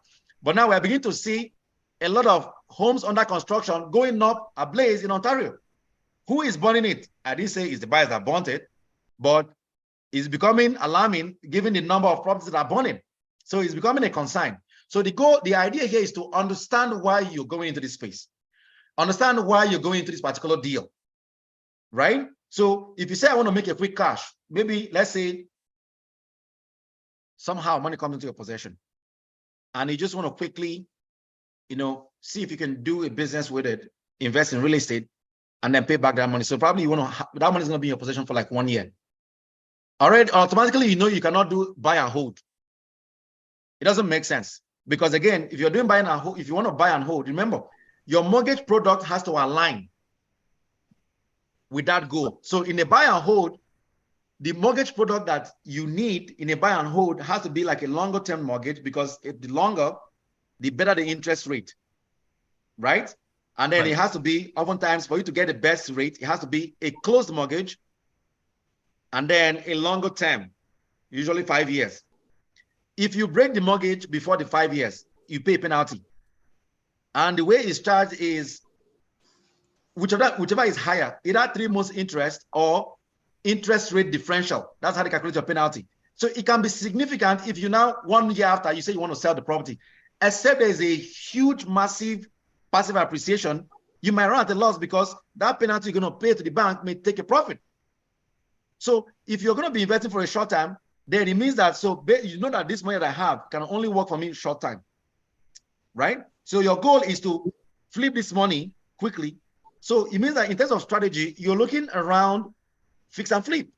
But now we're beginning to see a lot of homes under construction going up ablaze in Ontario. Who is burning it? I didn't say it's the buyers that burnt it, but it's becoming alarming given the number of properties that are burning. So it's becoming a concern. So the idea here is to understand why you're going into this space. Understand why you're going into this particular deal, right? So if you say, I want to make a quick cash, maybe let's say somehow money comes into your possession and you just want to quickly, see if you can do a business with it, invest in real estate, and then pay back that money. So probably that money is going to be in your possession for like 1 year. Already, automatically, you cannot do buy and hold. It doesn't make sense because again, if you're doing buy and hold, if you want to buy and hold, remember, your mortgage product has to align with that goal. So in a buy and hold, the mortgage product that you need in a buy and hold has to be like a longer term mortgage because the longer, the better the interest rate, right? And then It has to be, oftentimes for you to get the best rate, it has to be a closed mortgage and then a longer term usually 5 years. If you break the mortgage before the 5 years, you pay a penalty. And the way it's charged is whichever is higher, either 3 months interest or interest rate differential. That's how they calculate your penalty. So it can be significant if you now 1 year after you say you want to sell the property, except there's a huge, massive passive appreciation, you might run at a loss because that penalty you're going to pay to the bank may take a profit. So if you're going to be investing for a short time, then it means that, so you know that this money that I have can only work for me short time, right? So your goal is to flip this money quickly. So it means that in terms of strategy, you're looking around fix and flip,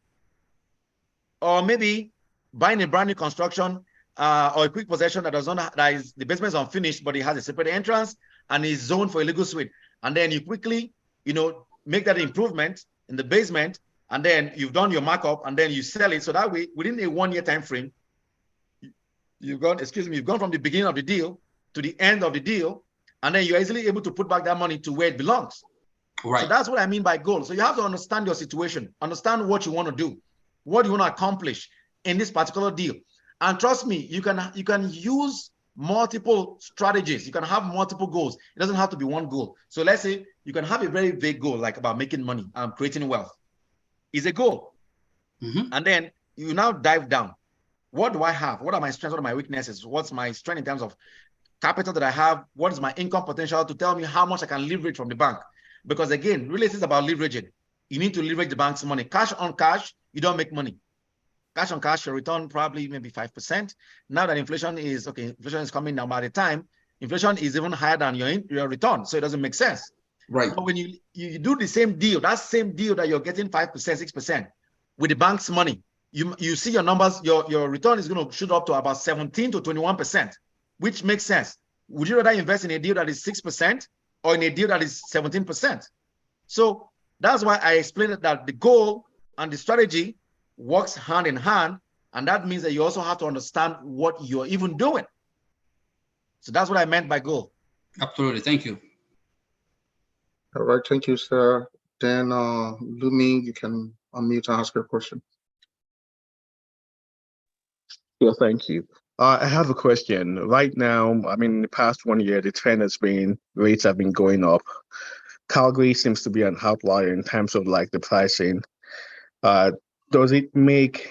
or maybe buying a brand new construction or a quick possession that does not, that is, the basement is unfinished, but it has a separate entrance and is zoned for a legal suite. And then you quickly, make that improvement in the basement, and then you've done your markup, and then you sell it. So that way, within a 1 year time frame, you've gone from the beginning of the deal to the end of the deal, and then you're easily able to put back that money to where it belongs. Right. So that's what I mean by goal. So you have to understand your situation, understand what you want to do, what you want to accomplish in this particular deal. And trust me, you can use multiple strategies. You can have multiple goals. It doesn't have to be one goal. So let's say you can have a very vague goal, like about making money and creating wealth. Is a goal. Mm-hmm. And then you now dive down. What do I have? What are my strengths? What are my weaknesses? What's my strength in terms of capital that I have? What is my income potential to tell me how much I can leverage from the bank? Because again, really it's about leveraging. You need to leverage the bank's money. Cash on cash, you don't make money. Cash on cash, your return probably maybe 5%. Now that inflation is coming down by the time, inflation is even higher than your return. So it doesn't make sense. Right. But when you do the same deal, that same deal that you're getting 5%, 6% with the bank's money, you see your numbers, your return is going to shoot up to about 17 to 21%, which makes sense. Would you rather invest in a deal that is 6% or in a deal that is 17%? So that's why I explained that the goal and the strategy works hand in hand, and that means that you also have to understand what you're even doing. So that's what I meant by goal. Absolutely. Thank you. All right, thank you, sir. Then Lumi, you can unmute and ask your question. Yeah, thank you. I have a question. Right now, I mean, in the past 1 year, the trend has been, rates have been going up. Calgary seems to be an outlier in terms of like the pricing. Does it make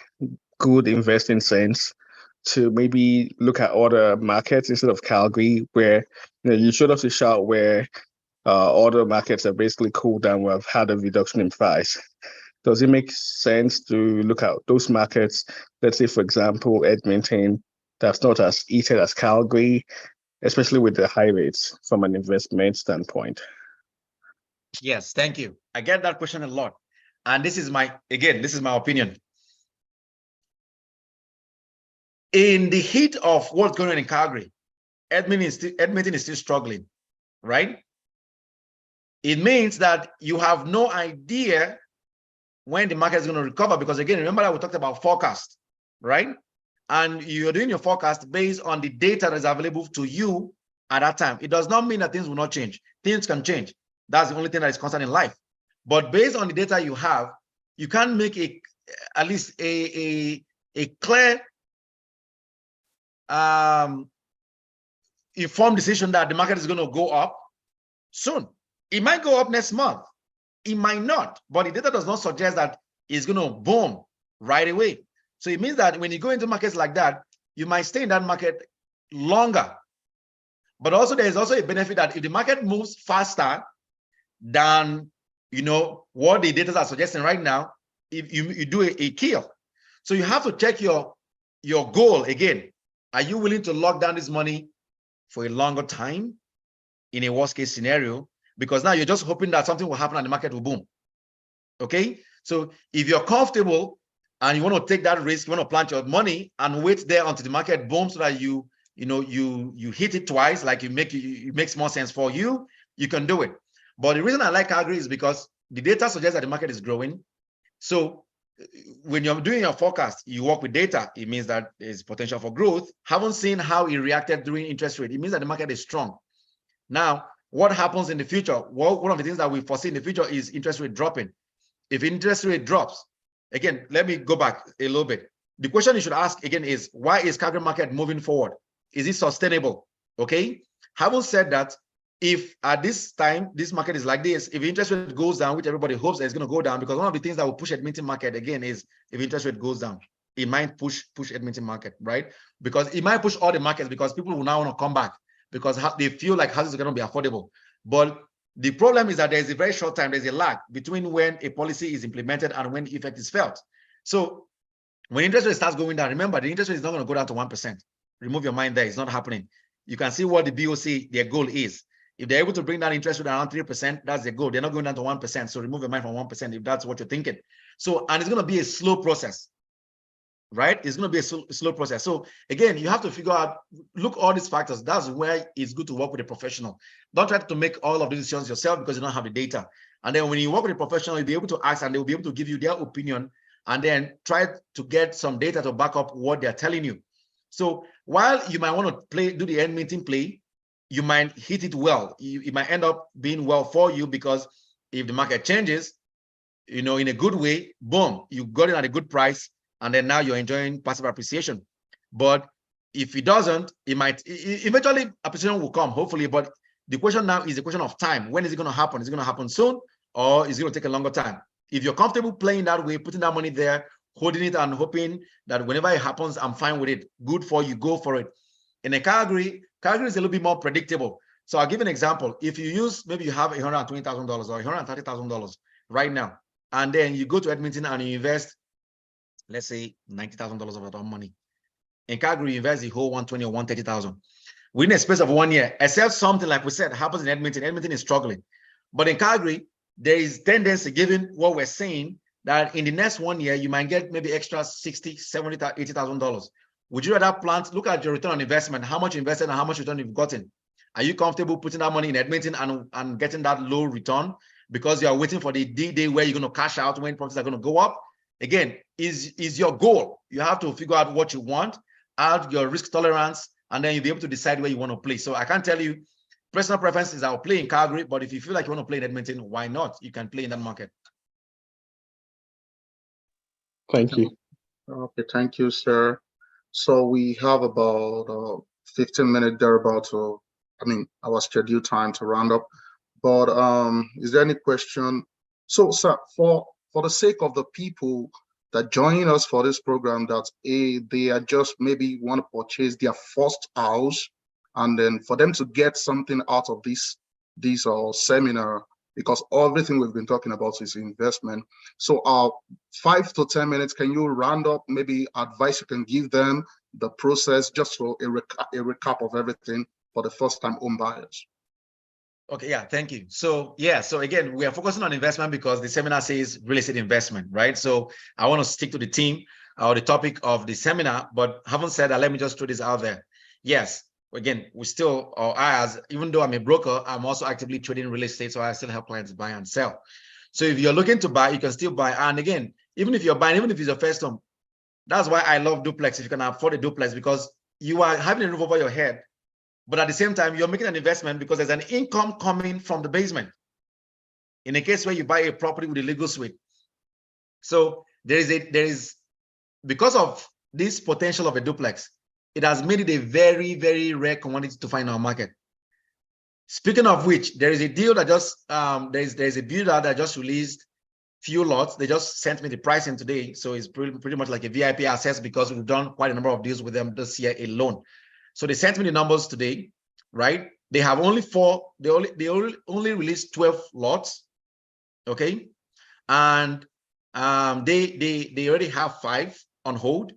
good investing sense to maybe look at other markets instead of Calgary, where you showed us a chart where other markets are basically cooled down, we have had a reduction in price? Does it make sense to look at those markets? Let's say, for example, Edmonton, that's not as heated as Calgary, especially with the high rates from an investment standpoint. Yes, thank you. I get that question a lot. And this is my opinion. In the heat of what's going on in Calgary, Edmonton is still struggling, right? It means that you have no idea when the market is going to recover, because again, remember that we talked about forecast, right? And you're doing your forecast based on the data that is available to you at that time. It does not mean that things will not change. Things can change. That's the only thing that is constant in life. But based on the data you have, you can make at least a clear, informed decision that the market is going to go up soon. It might go up next month. It might not, but the data does not suggest that it's going to boom right away. So it means that when you go into markets like that, you might stay in that market longer. But also there's also a benefit that if the market moves faster than what the data are suggesting right now, if you do a kill. So you have to check your goal again. Are you willing to lock down this money for a longer time in a worst case scenario? Because now you're just hoping that something will happen and the market will boom. Okay, so if you're comfortable and you want to take that risk, you want to plant your money and wait there until the market booms so that you hit it twice, like it makes more sense for you, you can do it. But the reason I like Calgary is because the data suggests that the market is growing. So when you're doing your forecast, you work with data, it means that there's potential for growth. Haven't seen how it reacted during interest rate. It means that the market is strong. Now, what happens in the future? Well, one of the things that we foresee in the future is interest rate dropping. If interest rate drops, again, let me go back a little bit. the question you should ask again is, why is Calgary market moving forward? Is it sustainable? Okay. Having said that, if at this time, this market is like this, if interest rate goes down, which everybody hopes that it's going to go down, because one of the things that will push Edmonton market again is if interest rate goes down, it might push Edmonton market, right? Because it might push all the markets because people will now want to come back because they feel like houses are going to be affordable. But the problem is that there's a very short time, there's a lag between when a policy is implemented and when the effect is felt. So when interest rate starts going down, remember the interest rate is not going to go down to 1%. Remove your mind there, it's not happening. You can see what the BOC, their goal is. If they're able to bring down interest rate around 3%, that's their goal. They're not going down to 1%. So remove your mind from 1% if that's what you're thinking. So, and it's going to be a slow process, right? It's going to be a slow process. So again, you have to figure out, look all these factors. That's where it's good to work with a professional. Don't try to make all of these decisions yourself because you don't have the data. And then when you work with a professional, you'll be able to ask and they'll be able to give you their opinion and then try to get some data to back up what they're telling you. So while you might want to do the Edmonton play, you might hit it well. It might end up being well for you because if the market changes, in a good way, boom, you got it at a good price, and then now you're enjoying passive appreciation. But if it doesn't, it might eventually appreciation will come, hopefully. But the question now is the question of time. When is it going to happen? Is it going to happen soon, or is it going to take a longer time? If you're comfortable playing that way, putting that money there, holding it and hoping that whenever it happens, I'm fine with it. Good for you, go for it. In a Calgary is a little bit more predictable. So I'll give an example. If you use, maybe you have $120,000 or $130,000 right now, and then you go to Edmonton and you invest, let's say $90,000 of that money. In Calgary, you invest the whole 120 or 130,000. Within a space of 1 year, except something like we said happens in Edmonton. Edmonton is struggling. But in Calgary, there is tendency, given what we're saying, that in the next 1 year, you might get maybe extra $60,000, $70,000, $80,000. Would you rather plant, look at your return on investment, how much you invested and how much return you've gotten? Are you comfortable putting that money in Edmonton and getting that low return because you are waiting for the D-Day where you're going to cash out when profits are going to go up? Again, is your goal. You have to figure out what you want, add your risk tolerance, and then you'll be able to decide where you want to play. So I can't tell you, personal preference is I'll play in Calgary, but if you feel like you want to play in Edmonton, why not? You can play in that market. Thank you. Okay, thank you, sir. So we have about 15 minutes thereabout to, our scheduled time to round up. But is there any question? So, sir, for the sake of the people that join us for this program, that they are just maybe want to purchase their first house, and then for them to get something out of this seminar, because everything we've been talking about is investment. So 5 to 10 minutes, can you round up maybe advice you can give them, the process, just for a recap of everything for the first-time home buyers? Okay, yeah, thank you. So again, we are focusing on investment because the seminar says real estate investment, right? So I want to stick to the theme or the topic of the seminar, but having said that, let me just throw this out there. Yes, again, we still, even though I'm a broker, I'm also actively trading real estate, so I still help clients buy and sell. So if you're looking to buy, you can still buy. And again, even if you're buying, even if it's your first home, that's why I love duplex, if you can afford a duplex, because you are having a roof over your head, but at the same time, you're making an investment because there's an income coming from the basement. In a case where you buy a property with a legal suite. So there is, because of this potential of a duplex, it has made it a very, very rare commodity to find in our market. Speaking of which, there is a deal that just, there's a builder that just released few lots. They just sent me the pricing today. So it's pretty much like a VIP access because we've done quite a number of deals with them this year alone. So they sent me the numbers today, right? They have only they only released 12 lots, okay? And they already have 5 on hold.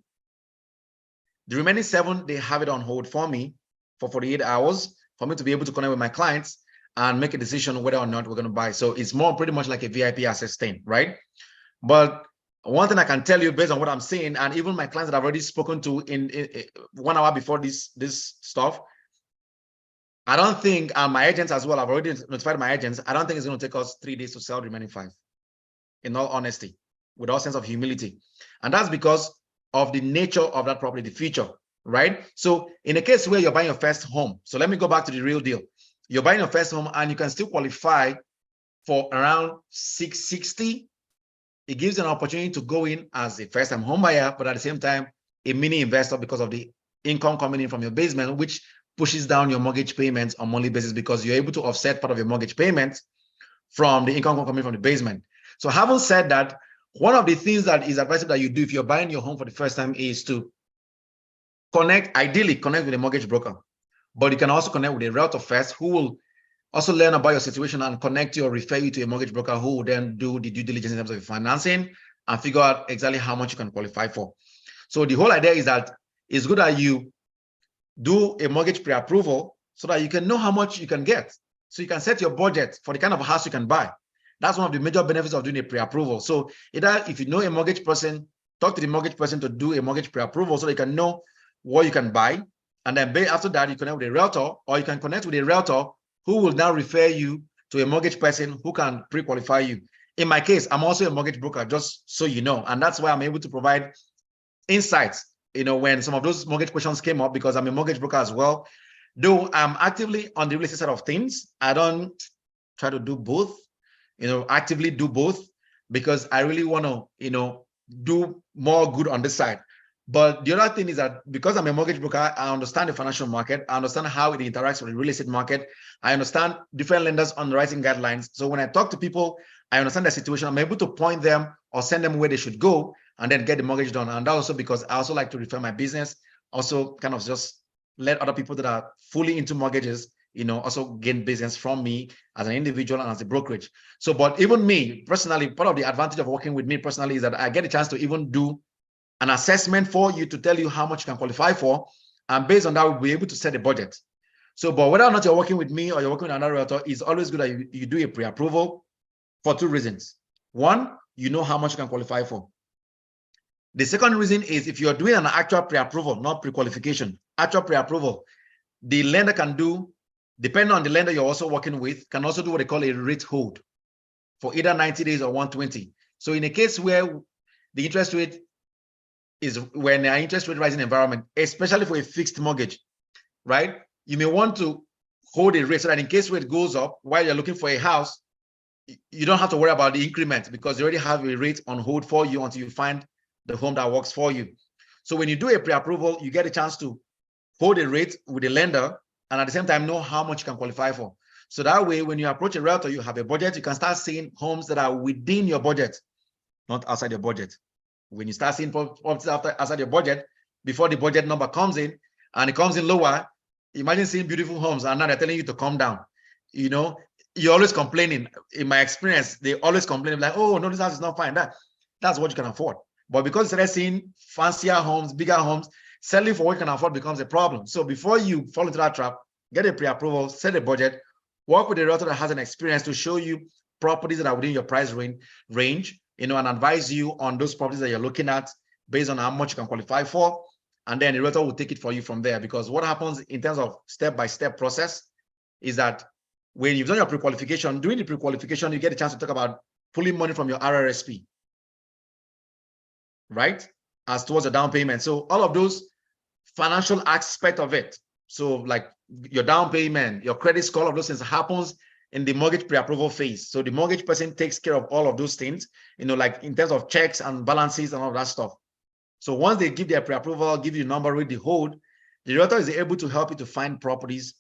The remaining 7, they have it on hold for me for 48 hours for me to be able to connect with my clients and make a decision whether or not we're going to buy. So it's pretty much like a VIP access thing, right? But one thing I can tell you based on what I'm seeing, and even my clients that I've already spoken to in 1 hour before this stuff, I don't think, my agents as well, I've already notified my agents, I don't think it's going to take us 3 days to sell the remaining 5, in all honesty, with all sense of humility. And that's because of the nature of that property, the feature, right? So in a case where you're buying your first home, so let me go back to the real deal. You're buying your first home and you can still qualify for around 660 it gives you an opportunity to go in as a first-time home buyer, but at the same time, a mini investor because of the income coming in from your basement, which pushes down your mortgage payments on a monthly basis because you're able to offset part of your mortgage payments from the income coming from the basement. So having said that, one of the things that is advisable that you do if you're buying your home for the first time is to ideally connect with a mortgage broker, but you can also connect with a realtor first who will also learn about your situation and connect you or refer you to a mortgage broker who will then do the due diligence in terms of financing and figure out exactly how much you can qualify for. So the whole idea is that it's good that you do a mortgage pre-approval so that you can know how much you can get. So you can set your budget for the kind of house you can buy. That's one of the major benefits of doing a pre-approval. So either if you know a mortgage person, talk to the mortgage person to do a mortgage pre-approval so they can know what you can buy. And then after that, you connect with a realtor, or you can connect with a realtor who will now refer you to a mortgage person who can pre-qualify you. In my case, I'm also a mortgage broker, just so you know. And that's why I'm able to provide insights, when some of those mortgage questions came up, because I'm a mortgage broker as well. Though I'm actively on the real estate side of things, I don't try to do both, actively do both, because I really want to, do more good on this side. But the other thing is that because I'm a mortgage broker, I understand the financial market. I understand how it interacts with the real estate market. I understand different lenders' underwriting guidelines. So when I talk to people, I understand their situation. I'm able to point them or send them where they should go and then get the mortgage done. And that also because I also like to refer my business, also kind of just let other people that are fully into mortgages, also gain business from me as an individual and as a brokerage. So, but even me personally, part of the advantage of working with me personally is that I get a chance to even do an assessment for you to tell you how much you can qualify for. And based on that, we'll be able to set a budget. So, but whether or not you're working with me or you're working with another realtor, it's always good that you do a pre-approval for two reasons. One, you know how much you can qualify for. The second reason is if you're doing an actual pre-approval, not pre-qualification, actual pre-approval, the lender can do, depending on the lender you're also working with, can also do what they call a rate hold for either 90 days or 120. So in a case where the interest rate is when an interest rate rising environment, especially for a fixed mortgage, right? You may want to hold a rate so that in case rate goes up while you're looking for a house, you don't have to worry about the increment because you already have a rate on hold for you until you find the home that works for you. So when you do a pre-approval, you get a chance to hold a rate with the lender and at the same time know how much you can qualify for. So that way, when you approach a realtor, you have a budget, you can start seeing homes that are within your budget, not outside your budget. When you start seeing properties outside your budget, before the budget number comes in and it comes in lower, imagine seeing beautiful homes and now they're telling you to come down. You're always complaining. In my experience, they always complain like, oh, no, this house is not fine. That's what you can afford. But because they're seeing fancier homes, bigger homes, selling for what you can afford becomes a problem. So before you fall into that trap, get a pre-approval, set a budget, work with a realtor that has an experience to show you properties that are within your price range, and advise you on those properties that you're looking at based on how much you can qualify for. And then the realtor will take it for you from there. Because what happens in terms of step-by-step process is that when you've done your pre-qualification, during the pre-qualification, you get a chance to talk about pulling money from your RRSP, right? As towards a down payment. So all of those financial aspect of it. So like your down payment, your credit score, all of those things happens in the mortgage pre-approval phase. So the mortgage person takes care of all of those things, like in terms of checks and balances and all that stuff. So once they give their pre-approval, give you a number with the hold, the realtor is able to help you to find properties,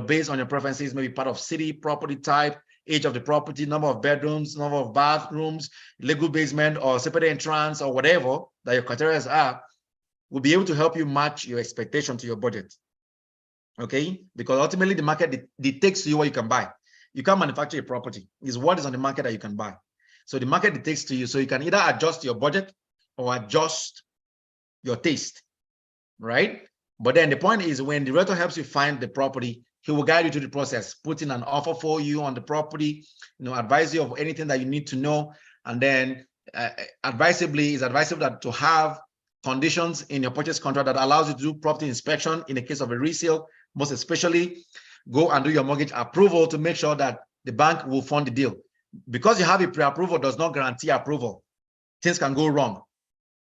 based on your preferences, maybe part of city, property type, age of the property, number of bedrooms, number of bathrooms, legal basement or separate entrance or whatever that your criteria are, will be able to help you match your expectation to your budget. Okay? Because ultimately the market dictates to you what you can buy. You can't manufacture a property. It's what is on the market that you can buy. So the market dictates to you. So you can either adjust your budget or adjust your taste, right? But then the point is when the realtor helps you find the property, he will guide you through the process, put in an offer for you on the property, advise you of anything that you need to know. And then it's advisable to have conditions in your purchase contract that allows you to do property inspection in the case of a resale, most especially go and do your mortgage approval to make sure that the bank will fund the deal. Because you have a pre-approval does not guarantee approval. Things can go wrong.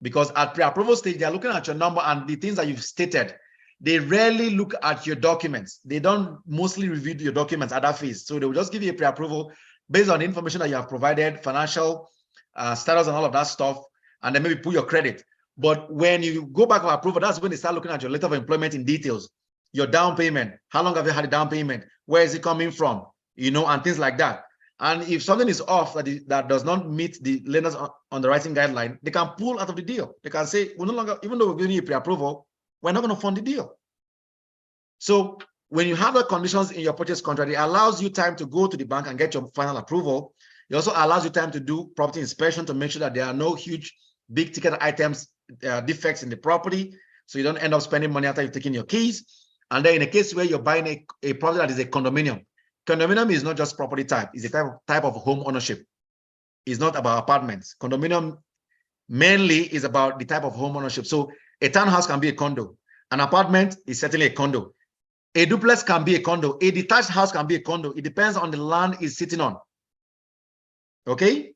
Because at pre-approval stage, they're looking at your number and the things that you've stated. They rarely look at your documents. They don't mostly review your documents at that phase. So they will just give you a pre-approval based on the information that you have provided, financial status and all of that stuff, and then maybe put your credit. But when you go back for approval, that's when they start looking at your letter of employment in details, your down payment, how long have you had a down payment, where is it coming from, and things like that. And if something is off that does not meet the lender's underwriting guideline, they can pull out of the deal. They can say, we're no longer, even though we're giving you pre-approval, we're not going to fund the deal. So when you have the conditions in your purchase contract, it allows you time to go to the bank and get your final approval. It also allows you time to do property inspection to make sure that there are no huge, big ticket items, defects in the property, so you don't end up spending money after you've taken your keys. And then in a case where you're buying a property that is a condominium, condominium is not just property type, it's a type of home ownership. It's not about apartments. Condominium mainly is about the type of home ownership. So a townhouse can be a condo. An apartment is certainly a condo. A duplex can be a condo. A detached house can be a condo. It depends on the land it's sitting on. Okay?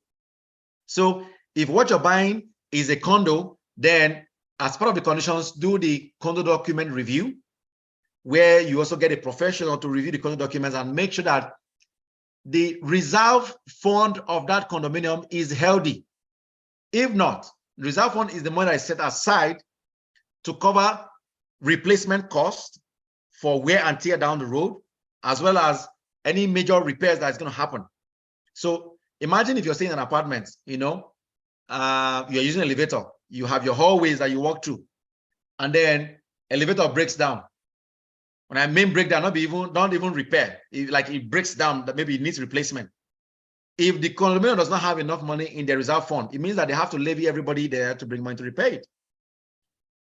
So if what you're buying is a condo, then as part of the conditions, do the condo document review, where you also get a professional to review the condo documents and make sure that the reserve fund of that condominium is healthy. If not, the reserve fund is the money that is set aside to cover replacement costs for wear and tear down the road, as well as any major repairs that is going to happen. So imagine if you're staying in an apartment, you're using an elevator, you have your hallways that you walk through, and then elevator breaks down. When I mean breakdown, not even repair, it breaks down, that maybe it needs replacement. If the condominium does not have enough money in their reserve fund, it means that they have to levy everybody there to bring money to repair it,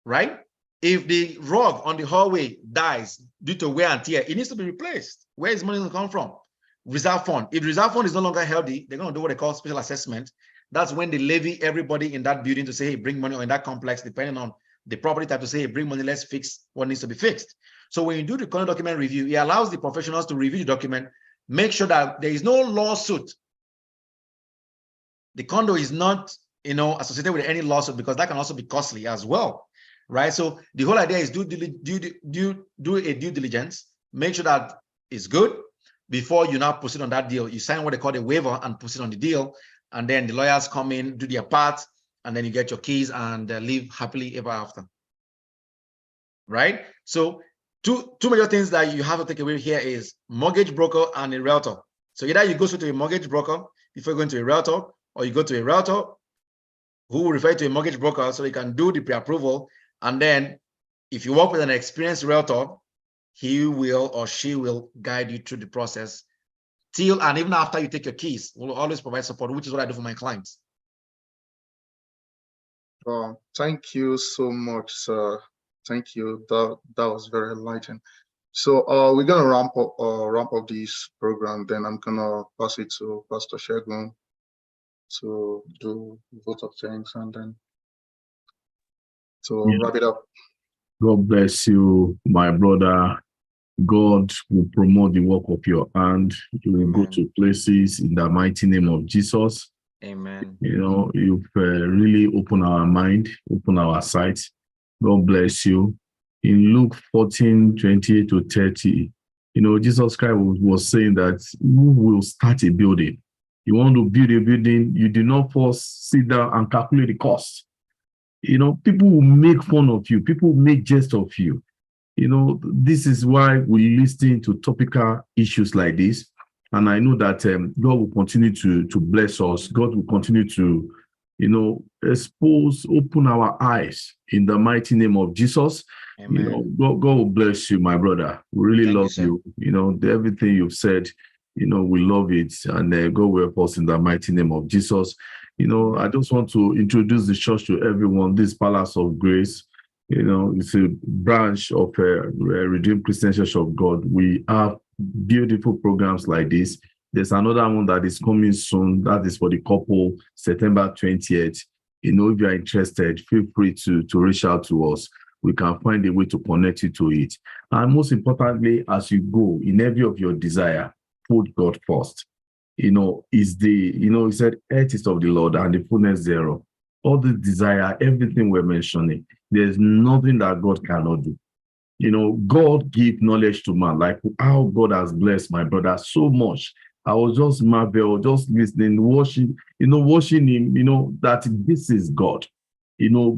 right? If the rug on the hallway dies due to wear and tear, it needs to be replaced. Where is money going to come from? Reserve fund. If the reserve fund is no longer healthy, they're going to do what they call special assessment. That's when they levy everybody in that building to say, hey, bring money, or in that complex, depending on the property type, to say, hey, bring money, let's fix what needs to be fixed. So when you do the condo document review, it allows the professionals to review the document, make sure that there is no lawsuit. The condo is not, associated with any lawsuit, because that can also be costly as well, right? So the whole idea is do a due diligence, make sure that it's good before you now proceed on that deal. You sign what they call a waiver and proceed on the deal, and then the lawyers come in, do their part, and then you get your keys and live happily ever after, right? So two major things that you have to take away here is mortgage broker and a realtor. So either you go to a mortgage broker before going to a realtor, or you go to a realtor who will refer to a mortgage broker so you can do the pre-approval. And then if you work with an experienced realtor, he will or she will guide you through the process till and even after you take your keys. We'll always provide support, which is what I do for my clients. Thank you so much, sir. Thank you. That was very enlightening. So we're gonna ramp up this program. Then I'm gonna pass it to Pastor Segun to do vote of thanks and then to wrap it up. God bless you, my brother. God will promote the work of your hand. You will go to places in the mighty name of Jesus. Amen. You've really opened our mind, opened our sight. God bless you. In Luke 14:28 to 30, Jesus Christ was saying that who will start a building? You want to build a building, you do not first sit down and calculate the cost. People will make fun of you. People will make jest of you. This is why we listen to topical issues like this. And I know that God will continue to bless us. God will continue to, open our eyes in the mighty name of Jesus. Amen. God will bless you, my brother. We really love you. Everything you've said, we love it. And God will help us in the mighty name of Jesus. I just want to introduce the church to everyone. This Palace of Grace, it's a branch of Redeemed Christian Church of God. We have beautiful programs like this. There's another one that is coming soon. That is for the couple, September 20th. If you are interested, feel free to reach out to us. We can find a way to connect you to it. And most importantly, as you go in every of your desire, put God first. He said, earth is of the Lord and the fullness thereof. All the desire, everything we're mentioning, there's nothing that God cannot do. God gives knowledge to man, like how God has blessed my brother so much I was just marveled, just listening, watching him, that this is God.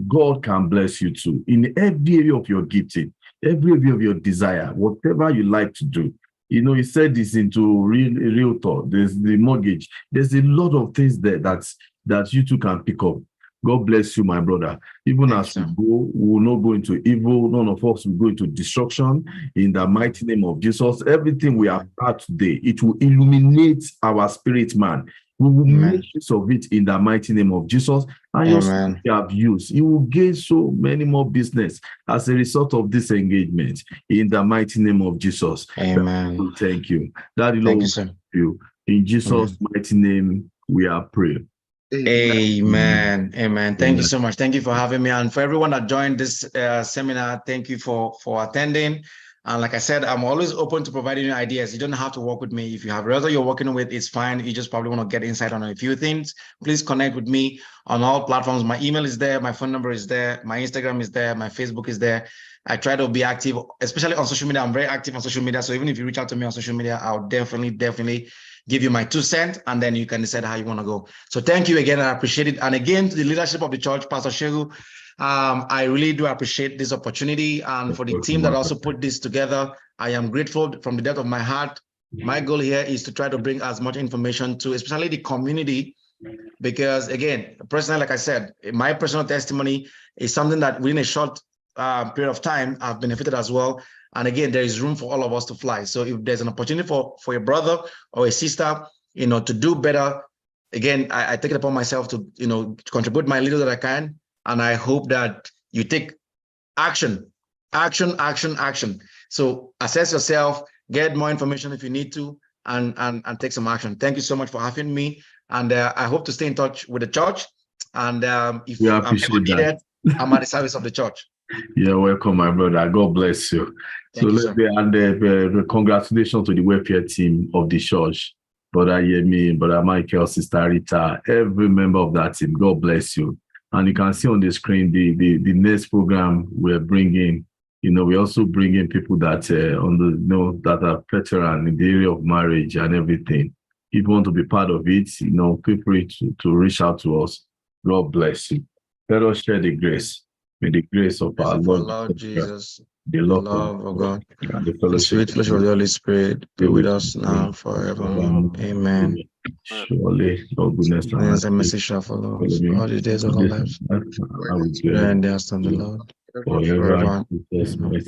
God can bless you too in every area of your gifting, every area of your desire, whatever you like to do. He said this into realtor. There's the mortgage. There's a lot of things there that you too can pick up. God bless you, my brother. Even as we go, we will not go into evil. None of us will go into destruction. In the mighty name of Jesus, everything we have had today, it will illuminate our spirit man. We will make use of it in the mighty name of Jesus. And you have used, you will gain so many more business as a result of this engagement in the mighty name of Jesus. Amen. Thank you. Daddy, Lord, thank you. In Jesus' mighty name, we are praying. Amen. Amen. Thank you so much. Thank you for having me. And for everyone that joined this seminar, thank you for attending. And like I said, I'm always open to providing you ideas. You don't have to work with me. If you have rather you're working with, it's fine. You just probably want to get insight on a few things. Please connect with me on all platforms. My email is there. My phone number is there. My Instagram is there. My Facebook is there. I try to be active, especially on social media. I'm very active on social media. So even if you reach out to me on social media, I'll definitely give you my 2 cents, and then you can decide how you want to go. So thank you again. I appreciate it. And again, to the leadership of the church, Pastor Shehu, I really do appreciate this opportunity. And for the team that also put this together, I am grateful from the depth of my heart. My goal here is to try to bring as much information to especially the community, because again, personally, like I said, my personal testimony is something that within a short period of time, I've benefited as well. And again, there is room for all of us to fly. So if there's an opportunity for a brother or a sister, to do better, again, I take it upon myself to, to contribute my little that I can. And I hope that you take action. So assess yourself, get more information if you need to, and take some action. Thank you so much for having me. And I hope to stay in touch with the church. And if I'm ever needed, I'm at the service of the church. You're welcome, my brother. God bless you. Congratulations to the welfare team of the church, Brother Yemi, Brother Michael, Sister Rita, every member of that team. God bless you. And you can see on the screen the next program we're bringing. We also bring in people that that are veteran in the area of marriage and everything. If you want to be part of it, feel free to reach out to us. God bless you. Let us share the grace. May the grace of our Lord Jesus, the love of God, and the fellowship of the Holy Spirit be with us now and forever. Amen. Surely, Lord, goodness and mercy shall follow us all the days of our lives. And the house of the Lord forever.